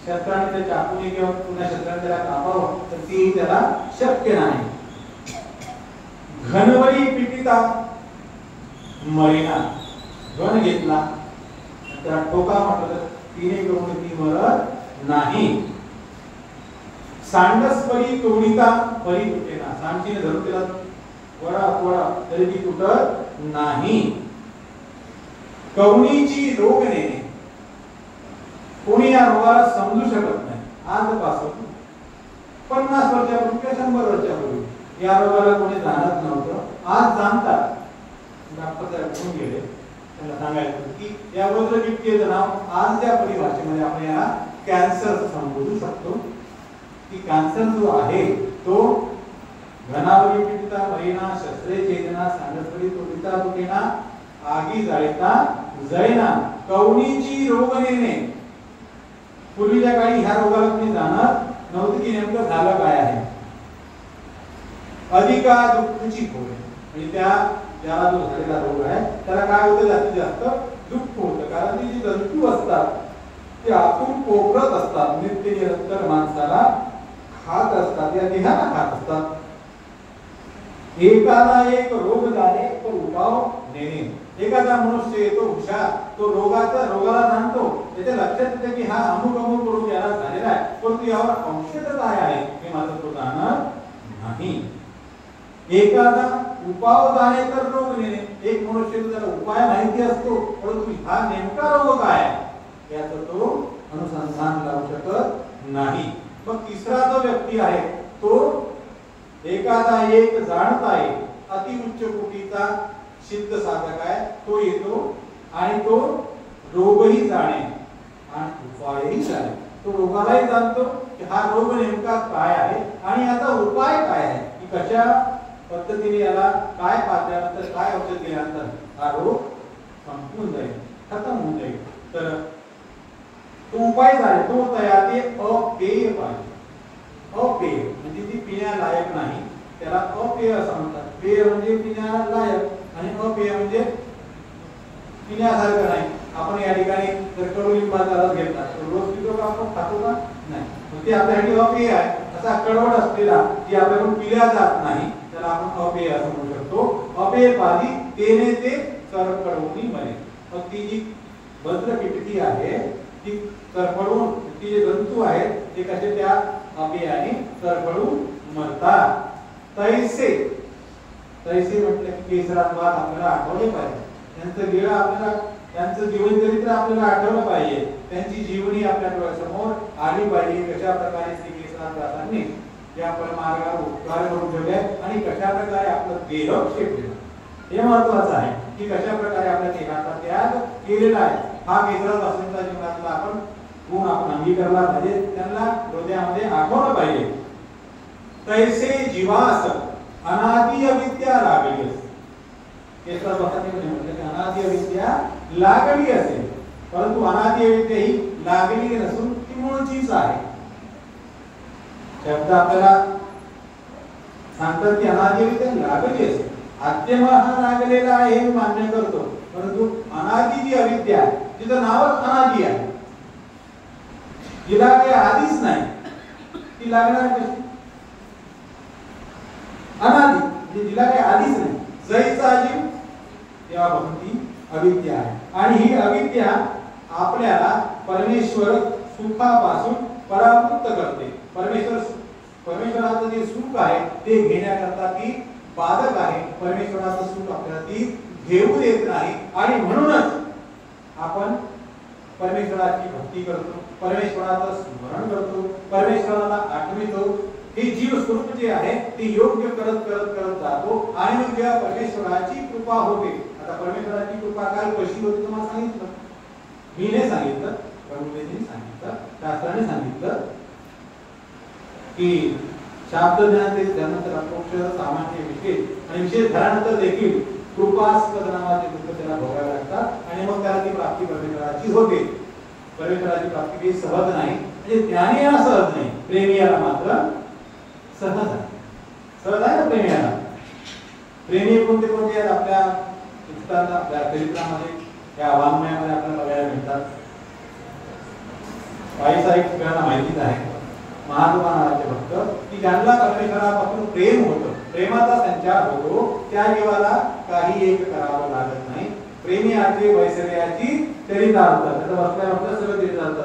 शस्त्राने त्या चाकूने किंवा पुन्हा शस्त्राने त्याला कापावं तर ती त्याला शक्य नाही. घनवरी पिटिता मरेना. घन घेतला त्याला ठोका म्हटलं तर तिने करून ती मरत नाही. सांडसपरी तोडिता परी तुटेना. सांडशीने धरून तिला वडा तरी ती तुटत नाही. कवणीची रोग नेणे. कोणी या रोगाला समजू शकत नाही. आजपासून 50 वर्षापूर्वी किंवा 100 वर्षापूर्वी या रोगाला कोणी जाणत नव्हतं. आज जाणतात. डॉक्टर साहेब घेऊन गेले, त्यांना सांगायचं की या वज्रकिटकीचं नाव आज त्या परिभाषेमध्ये आपण याला कॅन्सर संबोधू शकतो. की कॅन्सर जो आहे तो घनावरी पिटिता मरेना, शस्त्रे छेदेना, सांडसपरी तोडिता तुटेना, आगी जाळीता जळेना, कवणीची रोग नेणे. पूर्वीच्या काळी ह्या रोगाला कोणी जाणत नव्हतं की नेमकं झालं काय आहे. अधिका दुःखाची खोड. म्हणजे त्या ज्याला जो झालेला रोग आहे त्याला काय होतं, जास्तीत जास्त दुःख होतं. कारण ती जी जंतू असतात ते आतून पोखरत असतात, नित्य निरंतर माणसाला खात असतात, या देहाला खात असतात. एकाला एक रोग झाले तर उपाव नेणे. एखादा मनुष्य येतो हुशार, तो रोगाला जाणतो, त्याच्या लक्षात येतं की हा अमुक रोग याला झालेला आहे, परंतु यावर औषध काय आहे हे मात्र तो जाणत नाही. एखादा उपाय जाणे तर रोग नेणे. एक मनुष्य त्याला उपाय माहिती असतो, परंतु हा नेमका रोग काय याचा तो अनुसंधान लावू शकत नाही. मग तिसरा जो व्यक्ती आहे तो एखादा एक जाणता आहे, अति उच्च कोटीचा सिद्ध साधक आहे, तो येतो आणि तो रोगही जाणे आणि उपायही जाणे. तो रोगालाही जाणतो की हा रोग नेमका काय आहे आणि याचा उपाय काय आहे, की कशा पद्धतीने याला काय पाजल्यानंतर काय औषध दिल्यानंतर हा रोग संपून जाईल, खतम होऊन जाईल. तर तो उपाय जाणे, तो तयार ते अपेय पाहिजे. अपेय म्हणजे ती पिण्यालायक नाही, त्याला अपेय असं म्हणतात. पेय म्हणजे पिण्यालायक आणि अपेय म्हणजे पिण्यासारखं नाही. आपण या ठिकाणी जर कडुलिंबाचा रस घेतला तर रोज पितो का, आपण खातो का नाही, मग ते आपल्यासाठी अपेय आहे. असा कडवट असलेला जी आपल्याकडून पिल्या जात नाही त्याला आपण अपेय असं म्हणू शकतो. अपेय पाली तेने ते सरकडवून मरे. मग ती जी भद्र किटकी आहे ती सरकडून, ती जे जंतू आहेत ते कसे त्या अपेयाने सरकडून मरतात. तैसे तैसे म्हटलं की केसरात वाद आपल्याला आठवले पाहिजे. त्यांचं लीळा आपल्याला, त्यांचं जीवन चरित्र आपल्याला आठवलं पाहिजे. त्यांची जीवनी आपल्या डोळ्यासमोर आली पाहिजे. कशा प्रकारे श्री केसरादासांनी या परमार्गावर उपकार करून ठेवले आणि कशा प्रकारे आपलं देह क्षेपलेलं, हे महत्वाचं आहे की कशा प्रकारे आपल्या देहाचा त्याग केलेला आहे. हा केसरादासांचा जीवनातला आपण गुण आपण अंगीकारला पाहिजे, त्यांना हृदयामध्ये आठवलं पाहिजे. तैसे जीवास अनादि अविद्या लागली असेल. केसरादासांनी म्हटलं की अनादि अविद्या लागली असेल, परंतु अनादि अविद्या ही लागली नसून ती मूळचीच आहे. शब्द आपल्याला सांगतात की अनादि अविद्या लागली असेल. आद्यम हा लागलेला आहे हे मान्य करतो, परंतु अनादि जी अविद्या जिचं नावच अनादि आहे, जिला काही आधीच नाही, ती लागणार कशी? अनादि म्हणजे जिला काही आधीच नाही, जैसा जीव तेव्हापासून ती अविद्या आहे. आणि ही अविद्या आपल्याला परमेश्वर सुखापासून परावृत्त करते. परमेश्वराचं जे सुख आहे ते घेण्याकरता ती बाधक आहे. परमेश्वराचं सुख आपल्याला ती घेऊ देत नाही आणि म्हणूनच आपण परमेश्वराची भक्ती करतो, परमेश्वराचं स्मरण करतो, परमेश्वराला आठवतो. हे जीव स्वरूप जे आहे ते योग्य करत करत करत जातो आणि मग जेव्हा परमेश्वराची कृपा होते. आता परमेश्वराची कृपा काय कशी होते तुम्हाला सांगितलं, मी नाही सांगितलं, प्रभूजींनी सांगितलं, शास्त्राने सांगितलं की शाब्द ज्ञानाचे त्यानंतर अप्रोक्ष सामान्य विशेष आणि विशेष झाल्यानंतर देखील कृपास्पद नावाचे दुःख त्याला भोगावे लागतात आणि मग त्याला ती प्राप्ती परमेश्वराची होते. परमेश्वराची प्राप्ती काही सहज नाही, म्हणजे ज्ञानीयाला सहज नाही, प्रेमीयाला मात्र सहज आहे. सहज आहे ना प्रेमीयाला. प्रेमी कोणते कोणते आहेत आपल्या पुस्तकात, आपल्या चरित्रामध्ये, या वाङ्मयामध्ये आपल्याला बघायला मिळतात. वाईचा एक सगळ्यांना माहितीच आहे, महात्मा नावाचे भक्त की ज्यांना परमेश्वरापासून प्रेम होतं, प्रेमाचा संचार होतो, त्या जीवाला काही एक करावं लागत नाही. प्रेमियाचे वैसर्याची चरितार्थ त्याचं बसल्या बसल्या सगळं चरितार्थ,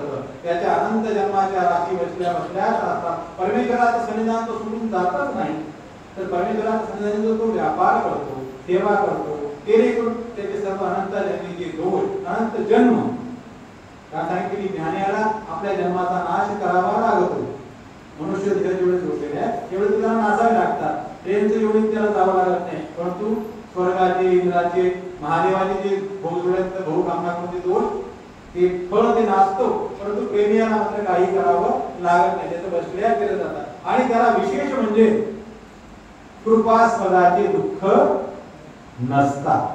त्याच्या अनंत जन्माच्या राशी बसल्या बसल्याच असतात. परमेश्वराचं सन्निधान तो सोडून जातच नाही. तर परमेश्वराचं सन्निधान तो व्यापार करतो, सेवा करतो, तेणेकरून त्याचे सर्व अनंत जन्मीचे दोष, अनंत जन्म, का सांगितले की ज्ञानाला आपल्या जन्माचा नाश करावा लागतो. मनुष्य जेवढे जोडलेले आहेत तेवढे त्याला नासावे लागतात. ट्रेनचं एवढे त्याला जावं लागत नाही, परंतु स्वर्गाचे, इंद्राचे, महादेवाचे जे भाऊ कामना कोणते दोष ते फळ ते नाचतो, परंतु प्रेमियाला मात्र काही करावं लागत नाही, त्याचं बसल्या केलं जातात. आणि त्याला विशेष म्हणजे कृपास्पदाचे दुःख नसतात.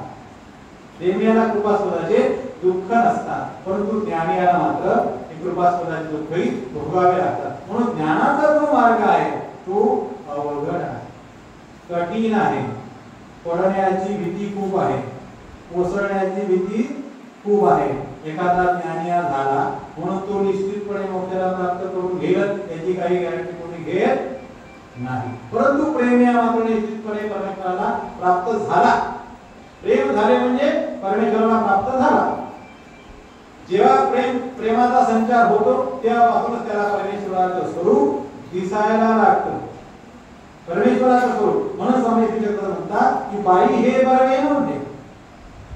प्रेमियाला कृपास्पदाचे दुःख नसतात, परंतु ज्ञानियाला मात्र कृपास्पदाचे दुःखही भोगावे लागतात. म्हणून ज्ञानाचा जो मार्ग आहे तो अवघड आहे, कठीण आहे, पडण्याची भीती खूप आहे, कोसळण्याची भीती खूप आहे. एखादा ज्ञानिया झाला म्हणून तो निश्चितपणे मोक्षाला प्राप्त करून घेईल याची काही गॅरंटी कोणी घेत नाही, परंतु प्रेमिया मात्र निश्चितपणे परमेश्वराला प्राप्त झाला. प्रेम झाले म्हणजे परमेश्वराला प्राप्त झाला. जेव्हा प्रेमाचा संचार होतो तेव्हापासूनच त्याला परमेश्वराचं स्वरूप दिसायला लागतं. परमेश्वराचं स्वरूप म्हणून स्वामी चक्रधर म्हणतात की बाई हे बरवे नव्हते.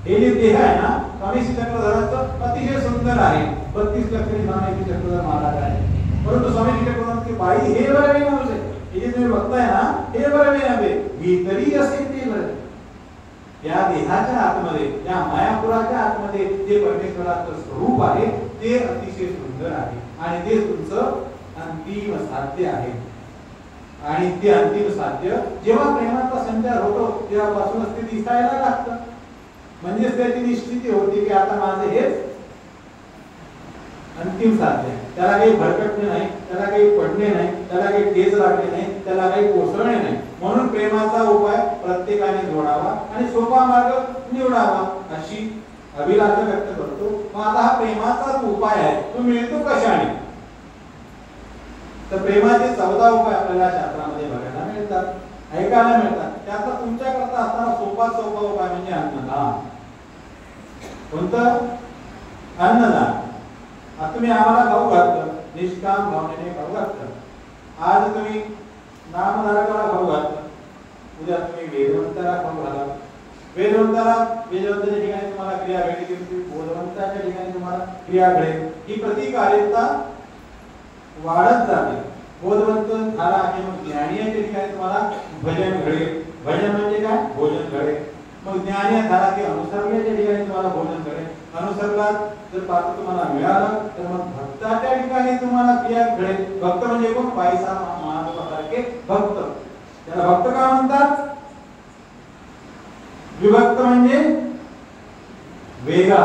हे जे देह आहे ना स्वामी श्री चक्रधरांचं अतिशय सुंदर आहे. 32 लक्षणी स्वामी श्री चक्रधर महाराज आहे. परंतु स्वामी श्री चक्रधर की बाई हे बरवे नव्हते. हे जे तुम्ही बघताय ना हे बरवे नव्हे, भीतरी असे ते बरवे. या देहाच्या आतमध्ये, या मायापुराच्या आतमध्ये जे परमेश्वराचं स्वरूप आहे ते अतिशय सुंदर आहे आणि ते तुमचं अंतिम साध्य आहे. आणि ते अंतिम साध्य जेव्हा प्रेमाचा संचार होतो तेव्हापासूनच ते दिसायला लागतं. म्हणजेच त्याची निश्चिती होती की आता माझं हेच अंतिम साध्य आहे. त्याला काही भरकटणे नाही, त्याला काही पडणे नाही, त्याला काही ठेच लागणे नाही, त्याला काही कोसळणे नाही. म्हणून प्रेमाचा उपाय प्रत्येकाने जोडावा आणि सोपा मार्ग निवडावा अशी अभिलाषा व्यक्त करतो. मग आता हा प्रेमाचाच उपाय आहे, तो मिळतो कशाने? तर प्रेमाचे 14 उपाय आपल्याला शास्त्रामध्ये बघायला मिळतात, ऐकायला मिळतात. त्याचा तुमच्याकरता असणारा सोपा उपाय म्हणजे अन्नदान. कोणतं? अन्नदान. आता तुम्ही आम्हाला खाऊ घातलं, निष्काम भावनेने खाऊ घातलं. आज तुम्ही नामधारकाला खाऊ घातलं, उद्या तुम्ही वेदवंताला खाऊ घाला. वेदवंताच्या ठिकाणी तुम्हाला क्रिया घडली, बोधवंताच्या ठिकाणी तुम्हाला क्रिया घडेल. ही प्रतिकार्यता वाढत जाते. बोधवंत झाला की मग ज्ञानीच्या ठिकाणी तुम्हाला भजन घडेल. भजन म्हणजे काय? भोजन घडेल. मग ज्ञानी झाला की अनुसरण्याच्या ठिकाणी तुम्हाला भोजन घडेल. अनुसरलात जर पात्र तुम्हाला मिळालं तर मग भक्ताच्या ठिकाणी तुम्हाला क्रिया घडेल. भक्त म्हणजे कोण? पैसा महात्मासारखे भक्त. त्याला भक्त का म्हणतात? विभक्त म्हणजे वेगळा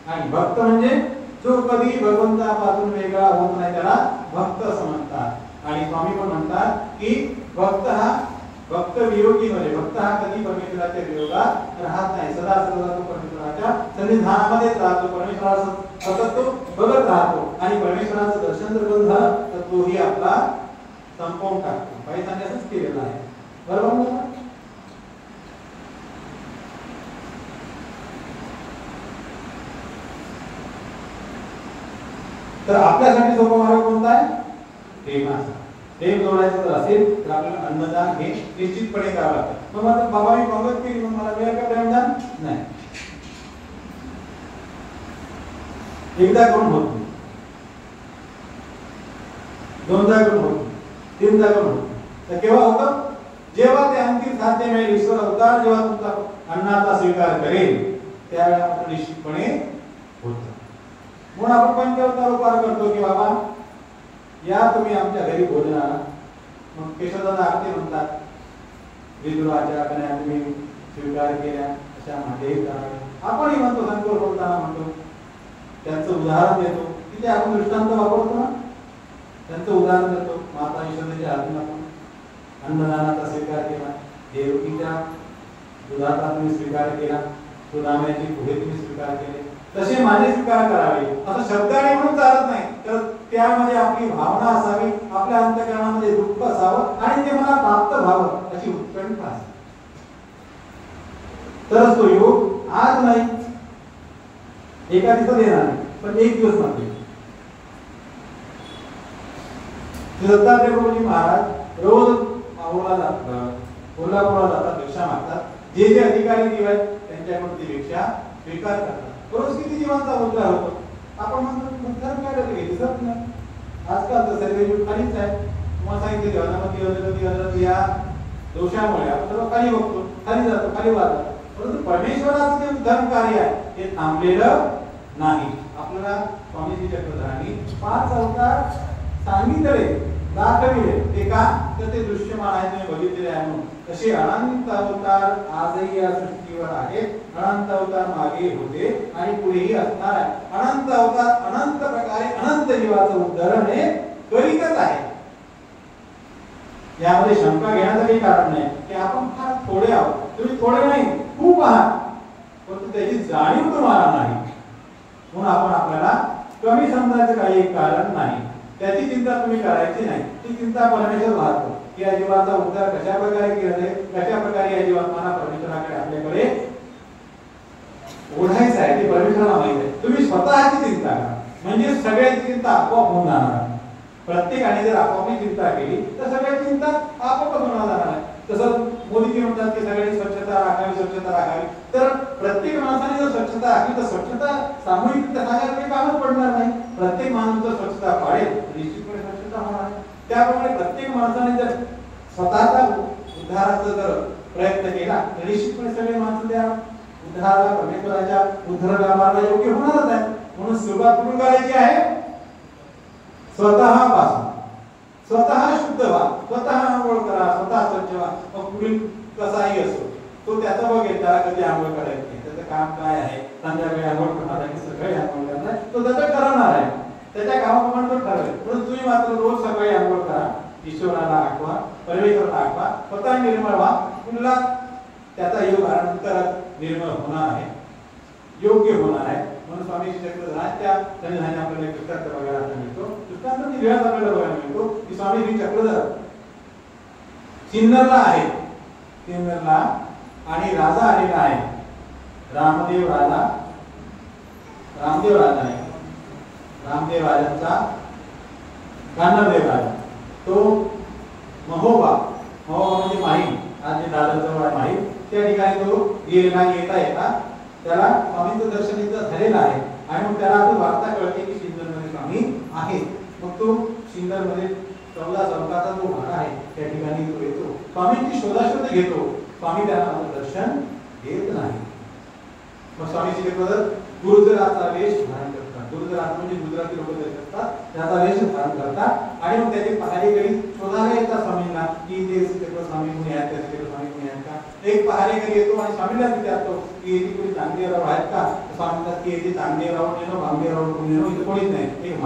आणि भक्त म्हणजे जो कधी भगवंतापासून वेगळा होत नाही त्याला भक्त असं म्हणतात. आणि स्वामी पण म्हणतात की भक्त वियोगी म्हणजे भक्त हा कधी परमेश्वराच्या वियोगात राहत नाही. सदा सर्वदा तो परमेश्वराच्या सन्निधानामध्येच राहतो. परमेश्वराचं सतत तो बघत राहतो आणि परमेश्वराचं दर्शन जर झालं तर तोही आपला संपवून टाकतो. काही सांगायचंच केलेलं आहे. बरोबर ना? तर आपल्यासाठी सोपा मार्ग कोणता आहे? प्रेमाचा. प्रेम जोडायचं जर असेल तर आपल्याला अन्नदान हे निश्चितपणे करावं लागतं. मग आता बाबा मी पंगत केली मग मला मिळेल का प्रेमदान? नाही. एकदा करून होत नाही, दोनदा करून होत नाही, तीनदा करून होत नाही. तर केव्हा होतं? जेव्हा ते अंतिम साध्य मिळेल, ईश्वर अवतार जेव्हा तुमचा अन्नाचा स्वीकार करेल त्यावेळेला आपण निश्चितपणे होतं. म्हणून आपण पंचअवतार उपार करतो की बाबा या तुम्ही आमच्या घरी भोजनाला. मग केशवदादा आरती म्हणतात, विदुराच्या कन्या तुम्ही स्वीकार केल्या अशा माझेही करावे. आपणही म्हणतो, संकल्प बोलताना म्हणतो, त्यांचं उदाहरण देतो. तिथे आपण दृष्टांत वापरतो ना, त्यांचं उदाहरण देतो. माता यशोदेच्या हातून अन्नदानाचा स्वीकार केला, देवकीच्या दुधाचा तुम्ही स्वीकार केला, सुदाम्याची पुढे तुम्ही स्वीकार केले, तसे माझे स्वीकार करावे. असं शब्दाने म्हणून चालत नाही, तर त्यामध्ये आपली भावना असावी, आपल्या अंतःकरणामध्ये दुःख असावं आणि ते मला प्राप्त व्हावं अशी उत्कंठा असावी. तरच तो योग आज नाही, एका दिवसात येणार नाही, पण एक दिवस मध्ये. दत्तात्रय प्रभूजी महाराज रोज माहुरला जातात, कोल्हापूरला जातात, भिक्षा मागतात. जे जे अधिकारी जीव आहेत त्यांच्याकडून ती भिक्षा स्वीकार करतात. रोज किती जीवांचा उद्धार होतो. आपण म्हणतो उद्धार काय करते दिसत नाही. आजकाल तर सर्व खालीच आहे. तुम्हाला सांगितले देवानामध्ये या दोषामुळे आपण सर्व खाली बघतो, खाली जातो, खाली वाढतो. परंतु परमेश्वराचं जे उद्धार कार्य आहे ते थांबलेलं नाही. आपल्याला स्वामी श्री चक्रधरांनी 5 अवतार सांगितले, दाखविले. ते का? तर ते दृश्यमान आहे, तुम्ही बघितलेले आहे म्हणून. तसे अनंत अवतार आजही या सृष्टीवर आहेत. अनंत अवतार मागे होते आणि पुढेही असणार आहे. अनंत अवतार अनंत प्रकारे अनंत जीवाचं उद्धरण हे करीतच आहे. यामध्ये शंका घेण्याचं काही कारण नाही की आपण फार थोडे आहोत. तुम्ही थोडे नाही, खूप आहात, परंतु त्याची जाणीव तुम्हाला नाही. म्हणून आपण आपल्याला कमी समजायचं काही एक कारण नाही. त्याची चिंता तुम्ही करायची नाही. ती चिंता परमेश्वर पाहतो की या जीवाचा उद्धार कशा प्रकारे केला जाईल, कशा प्रकारे या जीवात्माला परमेश्वराकडे आपल्याकडे ओढायचं आहे ते परमेश्वराला माहिती आहे. तुम्ही स्वतःची चिंता करा, म्हणजे सगळ्याची चिंता आपोआप होऊन जाणार. प्रत्येकाने जर आपोआपी चिंता केली तर सगळ्या चिंता आपोआपच होणार जाणार आहे. तसं मोदीजी म्हणतात की सगळ्यांनी स्वच्छता राखावी, स्वच्छता राखावी. तर प्रत्येक माणसाने जर स्वच्छता राखली तर स्वच्छता सामूहिकरित्या सांगायला काही कामच पडणार नाही. प्रत्येक माणूस जर स्वच्छता पाळेल तर निश्चितपणे स्वच्छता होणार. त्याप्रमाणे प्रत्येक माणसाने जर स्वतःचा उद्धाराचा जर प्रयत्न केला तर निश्चितपणे सगळे माणसं त्या उद्धाराला, परमेश्वराच्या उद्धाराला योग्य होणारच आहे. म्हणून सुरुवात कुठून करायची आहे? स्वतःपासून. स्वतः शुद्ध व्हा, स्वतः आंघोळ करा, स्वतः स्वच्छ व्हा. मग पुढील कसाही असो तो त्याचा बघेल, त्याला कधी आंघोळ करायची, त्याचं काम काय आहे, संध्याकाळी आंघोळ करणार आहे, सकाळी आंघोळ करणार, तो त्याचं ठरवणार आहे, त्याच्या कामाप्रमाणे तो ठरवेल. पण तुम्ही मात्र रोज सकाळी आंघोळ करा, ईश्वराला आठवा, परमेश्वराला आठवा, स्वतः निर्मळ व्हा, पुन्हा त्याचा योग नंतर निर्मळ होणार आहे, योग्य होणार आहे. म्हणून स्वामी चक्रधरांच्या सन्निधानी आपल्याला एक दृष्टांत बघायला मिळतो. दृष्टांत वेळात आपल्याला बघायला मिळतो की स्वामी श्री चक्रधर सिन्नरला आहे, सिन्नरला आणि राजा आलेला आहे, रामदेव राजा. रामदेव राजा आहे, रामदेव राजांचा गांधर्देव राजा. तो महोबा, महोबा म्हणजे माहीम, आज जे दादरजवळ आहे माहीम, त्या ठिकाणी तो गेलेला. येता येता त्याला स्वामींचं दर्शन इथं झालेलं आहे आणि मग त्याला असं वार्ता कळते की सिन्नरमध्ये स्वामी आहे. मग तो सिन्नरमध्ये 14 चौकाचा जो भाग आहे त्या ठिकाणी तो येतो, स्वामींची शोधाशोध घेतो. स्वामी त्याला दर्शन देत नाही. मग स्वामी चक्रधर गुरुजराचा वेश धारण करतात. गुरुजरात म्हणजे गुजराती लोक असतात, त्याचा वेश धारण करतात आणि मग त्याचे पहारेकरी शोधायला येतात स्वामींना की ते स्वामी कोणी आहेत, त्याचे स्वामी कोणी आहेत का. एक पहारेकरी येतो आणि स्वामीला विचारतो की येथे कोणी चांगले राव आहेत का. स्वामी म्हणतात की येथे चांगले राव नेनो, भांगे राव नेनो, इथे कोणीच नाही. एक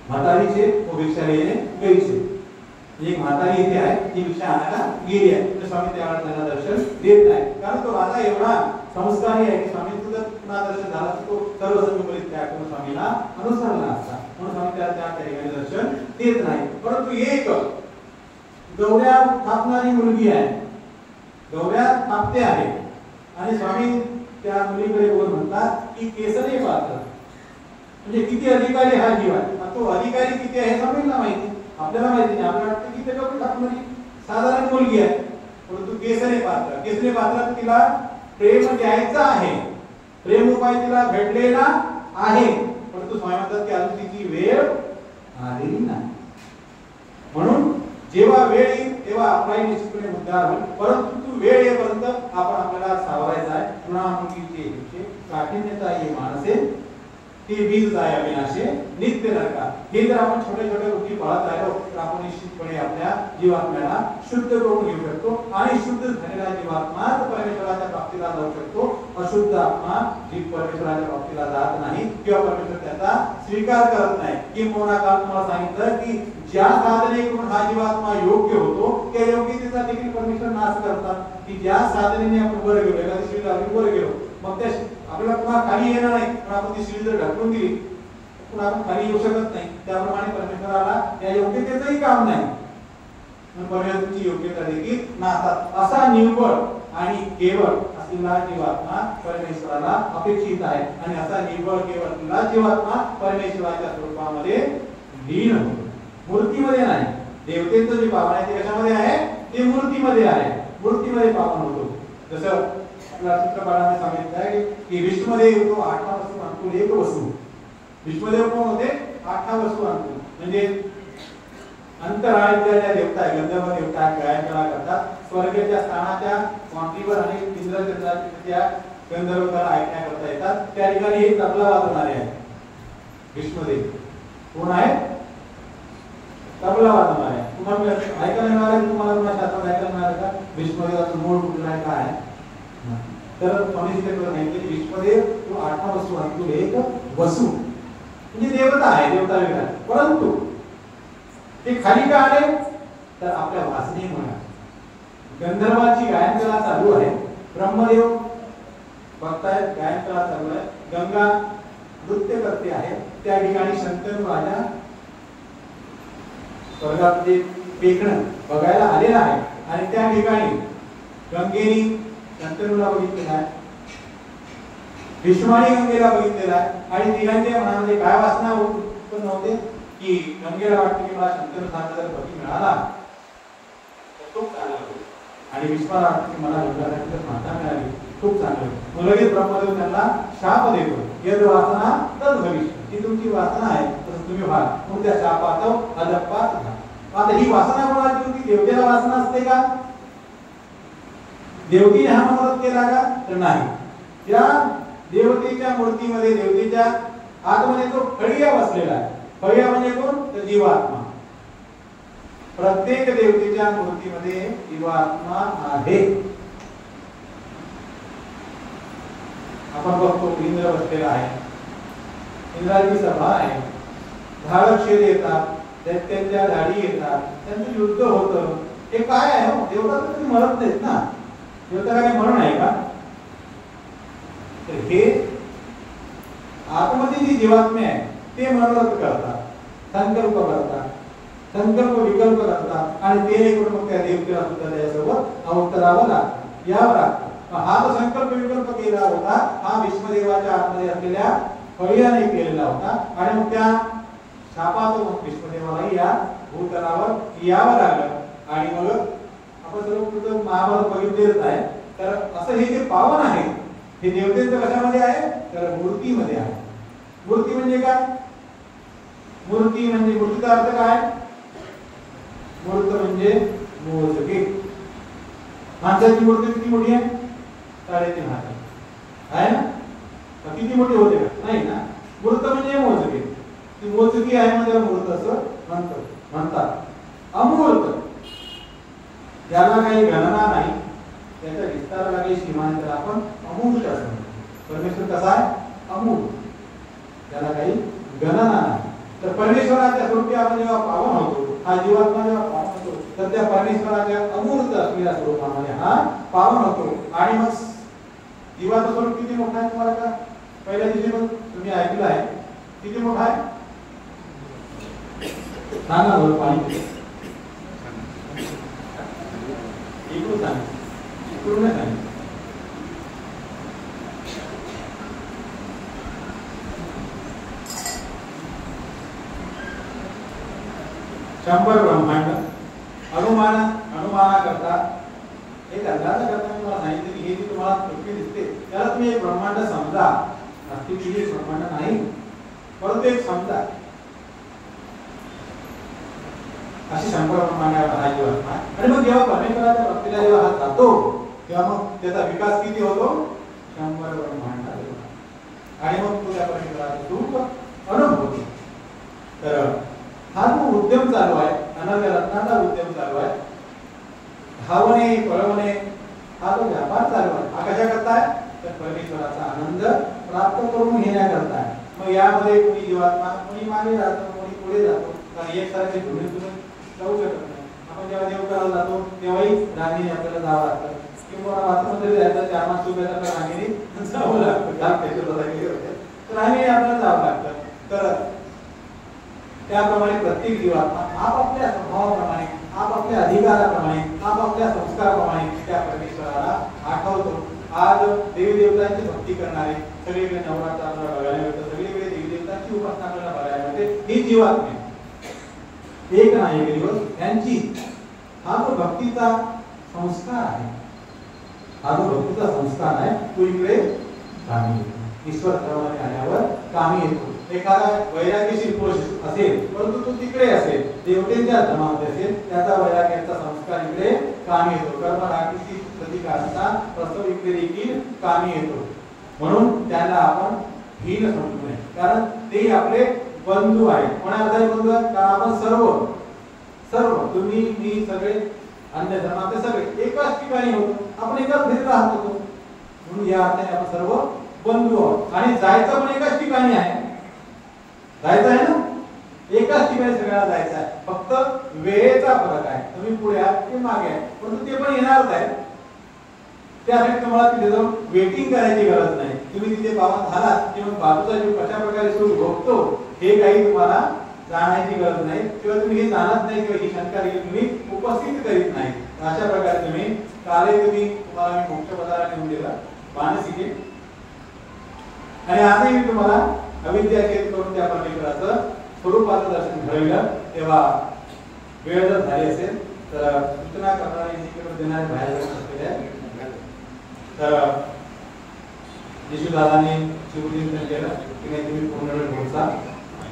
म्हातारीचे व भिक्षा येणे गैरचे. एक म्हातारी इथे आहे, ती भिक्षा आणायला गेली आहे, तर स्वामी त्यावेळेला त्याला दर्शन देत नाही. कारण तो राजा एवढा संस्कारी आहे की स्वामींचं जर पुन्हा दर्शन झालं तर तो सर्व संकल्पित त्याग करून स्वामीला अनुसरला असता. म्हणून स्वामी त्याला त्या ठिकाणी दर्शन देत नाही. परंतु एक गवऱ्या थापणारी मुलगी आहे, गवऱ्या थापते आहे आणि स्वामी त्या मुलीकडे बोल म्हणतात की केसरी पात्र म्हणजे किती अधिकारी हा जीव आहे. तो अधिकारी किती आहे स्वामींना माहिती, आपल्याला माहिती नाही. आपल्याला वाटतं की ते गवऱ्या थापणारी साधारण मुलगी आहे, परंतु केसरी पात्र, केसरी पात्र तिला प्रेम द्यायचं आहे, प्रेम उपाय तिला घडलेला आहे, परंतु स्वामी म्हणतात की अजून तिची वेळ आलेली नाही. म्हणून जेव्हा वेळ येईल तेव्हा आपलाही निश्चितपणे उद्धार होईल. परंतु तू वेळ येईपर्यंत आपण आपल्याला सावरायचं आहे. पुन्हा मुलीचे काठिन्यता ये माणसे ते बीज जाय अविनाशे नित्य नरका. हे जर आपण छोटे छोटे गोष्टी पाळत राहिलो तर आपण निश्चितपणे आपल्या जीवात्म्याला शुद्ध करून घेऊ शकतो आणि शुद्ध झालेला जीवात्मा परमेश्वराच्या प्राप्तीला जाऊ शकतो. अशुद्ध आत्मा जी परमेश्वराच्या प्राप्तीला जात नाही किंवा परमेश्वर त्याचा स्वीकार करत नाही. किंबहुना काल तुम्हाला सांगितलं की ज्या साधनेकडून हा जीवात्मा योग्य होतो त्या योग्यतेचा देखील परमेश्वर नाश करतात. की ज्या साधनेने आपण वर गेलो, एखादी शिडी लागली वर गेलो, मग त्या आपल्याला पुन्हा खाली येणार नाही, पण आपण ती शिडी जर ढकलून दिली पुन्हा आपण खाली येऊ शकत नाही. त्याप्रमाणे परमेश्वराला या योग्यतेचंही काम नाही, परमेश्वराची योग्यता देखील नसतात. असा निव्वळ आणि केवळ असलेला जीवात्मा परमेश्वराला अपेक्षित आहे आणि असा निव्वळ केवळ असलेला जीवात्मा परमेश्वराच्या स्वरूपामध्ये लीन होतो, मूर्तीमध्ये नाही. देवतेचं जे पावन आहे ते कशामध्ये आहे? ते मूर्तीमध्ये आहे, मूर्तीमध्ये पावन होतो. जसं आपल्या चित्रपटाने सांगितलं आहे की विष्णूमध्ये येतो 8 वस्तू अनुकूल एक वस्तू. विष्णुदेव कोण होते? 8 वस्तू अनुकूल म्हणजे अंतराळातल्या ज्या देवता आहे, गंधर्व देवता गायकला करतात, स्वर्गाच्या स्थानाच्या मांडीवर आणि इंद्रचंद्राच्या गंधर्वताला ऐकण्याकरता येतात. त्या ठिकाणी एक तबला वाजवणारे आहे विष्णुदेव. कोण आहे? तबला वाजवणारे. तुम्हाला ऐकायला मिळालं, तुम्हाला पुन्हा शास्त्रात ऐकायला मिळालं का विष्णुदेवाचं मूळ कुठलं आहे, काय आहे? तर स्वामी तिथे सांगितले की विष्णुदेव तो 8 वस्तू अनुकूल एक वसू म्हणजे देवता आहे, देवता वेगळा. परंतु ते खाली का आले? तर आपल्या वासनेमुळे. गंधर्वाची गायनकला चालू आहे, ब्रह्मदेव बघतायत गायनकला चालू आहे, गंगा नृत्य करते आहे. त्या ठिकाणी शंतनू राजा स्वर्गामध्ये पेकणं बघायला आलेला आहे आणि त्या ठिकाणी गंगेनी शंतनूला बघितलेला आहे, भीष्माने गंगेला बघितलेला आहे आणि तिघांच्या मनामध्ये काय वासना उत्पन्न होते की गंगेला वाटते की मला शंतनू सारखा जर पती मिळाला तर तो चांगला होईल. आणि विश्वाला वाटतं की मला लग्नासाठी माता मिळाली, खूप चांगलं. मग लगेच ब्रह्मदेव त्यांना शाप देतो, यद वासना तद भविष्य, ही तुमची वासना आहे तसं तुम्ही व्हा. मग त्या शापात अदप्पात घा. आता ही वासना कोणाची होती? देवतेला वासना असते का? देवतेने हा मदत केला का? तर नाही. त्या देवतेच्या मूर्तीमध्ये, देवतेच्या आतमध्ये तो फळिया बसलेला आहे. फळिया म्हणजे कोण? तर जीवात्मा. प्रत्येक देवतेच्या मूर्तीमध्ये जीवात्मा आहे. आपण बघतो इंद्र बसलेला आहे, इंद्राची सभा आहे, धाडक्षेद येतात, दैत्यांच्या धाडी येतात, त्यांचं युद्ध होतं. हे काय आहे? देवता तर कधी मरत नाहीत ना, देवता काय मरण आहे का? तर हे आतमध्ये जी जीवात्मे आहे ते मनोरथ करतात, संकल्प करतात, संकल्प विकल्प करतात आणि ते करून त्या देवतेला सुद्धा त्याच्यासोबत अवतरावं लागतं, यावं लागतं. हा जो संकल्प विकल्प केला होता हा विष्णुदेवाच्या आतमध्ये असलेल्या फळियाने केलेला होता आणि मग त्या शापातून विष्णुदेवाला या भूतलावर यावं लागलं. आणि मग आपण सर्व महाभारत बघितलेच आहे. तर असं हे जे पावन आहे हे देवतेचं कशामध्ये आहे? तर मूर्तीमध्ये आहे. मूर्ती म्हणजे काय? मूर्ती म्हणजे, मूर्तीचा अर्थ काय? मूर्त म्हणजे मोजके. माणसाची मूर्ती किती मोठी आहे? 3.5 हात आहे ना? किती मोठी होते का? नाही ना. मूर्त म्हणजे मोजके. ती मोजकी आहे म्हणजे मूर्त असं म्हणतात. अमूर्त ज्याला काही गणना नाही, त्याच्या विस्ताराला काही सीमा नाही, तर आपण अमूर्त असं म्हणतो. परमेश्वर कसा आहे? अमूर्त, त्याला काही गणना नाही. तर परमेश्वराच्या स्वरूपी आपण जेव्हा पावन होतो, हा जीवात्मा जेव्हा पावन होतो, तर त्या परमेश्वराच्या अमूर्त असलेल्या स्वरूपामध्ये हा पावन होतो. आणि मग जीवाचं स्वरूप किती मोठं आहे तुम्हाला का पहिल्या दिवशी मग तुम्ही ऐकलं आहे? किती मोठं आहे सांगा बरं. पाणी इकडून सांग, इकडून नाही सांग. शंभर ब्रह्मांड अनुमाना करता एक अंदाज करता मी तुम्हाला सांगितलं की हे जे तुम्हाला पृथ्वी दिसते त्याला तुम्ही एक ब्रह्मांड समजा. अस्तित्व एक ब्रह्मांड नाही, परंतु एक समजा. अशी 100 ब्रह्मांड हा जीवात्मा. आणि मग जेव्हा परमेश्वराच्या भक्तीला जेव्हा हा जातो तेव्हा मग त्याचा विकास किती होतो? 100 ब्रह्मांड. आणि मग तो त्या परमेश्वराचं स्वरूप अनुभवतो. तर हा जो उद्यम चालू आहे, अनंत रत्नाचा उद्यम चालू आहे, धावणे पळवणे हा जो व्यापार चालू आहे, हा कशा करताय? तर परमेश्वराचा आनंद प्राप्त करून घेण्याकरता आहे. मग यामध्ये कोणी जीवात्मा, कोणी मागे जातो, कोणी पुढे जातो. कारण एक सारखे धुणे जाऊ शकत नाही. आपण जेव्हा देव करायला जातो तेव्हाही रांगेने आपल्याला जावं लागतं, किंवा बाथरूममध्ये जायचं 4-5 रुपयाचा तर रांगेने जावं लागतं. रांगेने आपल्याला जावं लागतं. तर त्याप्रमाणे प्रत्येक जीवात्मा आपापल्या स्वभावाप्रमाणे, आपापल्या अधिकाराप्रमाणे, आपापल्या संस्काराप्रमाणे त्या परमेश्वराला आठवतो. आज देवी देवतांची भक्ती करणारे सगळीकडे नवरात्र आपल्याला बघायला मिळतं, सगळीकडे देवी देवतांची उपासना आपल्याला बघायला मिळते. ही जीवात्मा एक नाही एक दिवस त्यांची हा जो भक्तीचा संस्कार आहे, हा जो भक्तीचा संस्कार आहे तो इकडे कामी येतो. ईश्वर धर्माने आल्यावर कामी येतो. एखादा वैराग्यशील पुरुष असेल परंतु तो तिकडे असेल, देवतेच्या धर्मामध्ये असेल, त्याचा वैराग्याचा संस्कार इकडे कामी येतो. कर्मरागीची प्रतिकाराचा प्रसव इकडे देखील कामी येतो. म्हणून त्यांना आपण हीन समजू नये, कारण ते आपले बंधू आहेत. कोणाचे बंधू आहेत? कारण आपण सर्व तुम्ही मी सगळे अन्य धर्माचे सगळे एकाच ठिकाणी होतो, आपण एकाच घरी राहत होतो. म्हणून या अर्थाने आपण सर्व बंधू आहोत. आणि जायचं पण एकाच ठिकाणी आहे, जायचं आहे ना, एकाच ठिकाणी सगळ्याला जायचं आहे. फक्त वेळेचा फरक आहे, तुम्ही पुढे आहात की मागे आहे, परंतु ते पण येणारच आहे. त्यासाठी तुम्हाला तिथे जाऊन वेटिंग करायची गरज नाही. तुम्ही तिथे पावन झालात की मग बाजूचा जीव कशा प्रकारे सुरू भोगतो हे काही तुम्हाला जाणायची गरज नाही, किंवा तुम्ही हे जाणत नाही, किंवा ही शंका देखील तुम्ही उपस्थित करीत नाही. अशा प्रकारे तुम्ही काले तुम्हाला मी मोक्षपदाला नेऊन दिला मानसिके, आणि आजही मी तुम्हाला अविद्या खेद करून त्या परमेश्वराचं स्वरूपाचं दर्शन घडविलं. तेव्हा वेळ जर झाली असेल तर सूचना करणारे इंडिकेटर देणारे बाहेर जाऊ शकले आहे. तर यशोदादांनी शिवचिंतन केलं की नाही तुम्ही पूर्ण वेळ बोलता,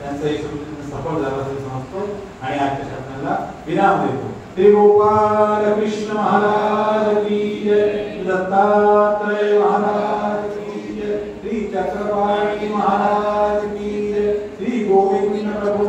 त्यांचं हे शिवचिंतन सफल झालं असं समजतो आणि आजच्या शासनाला विराम देतो. श्री गोपाल कृष्ण महाराज की जय, दत्तात्रेय महाराज की जय, श्री चक्रपाणी महाराज की जय, श्री गोविंद प्रभु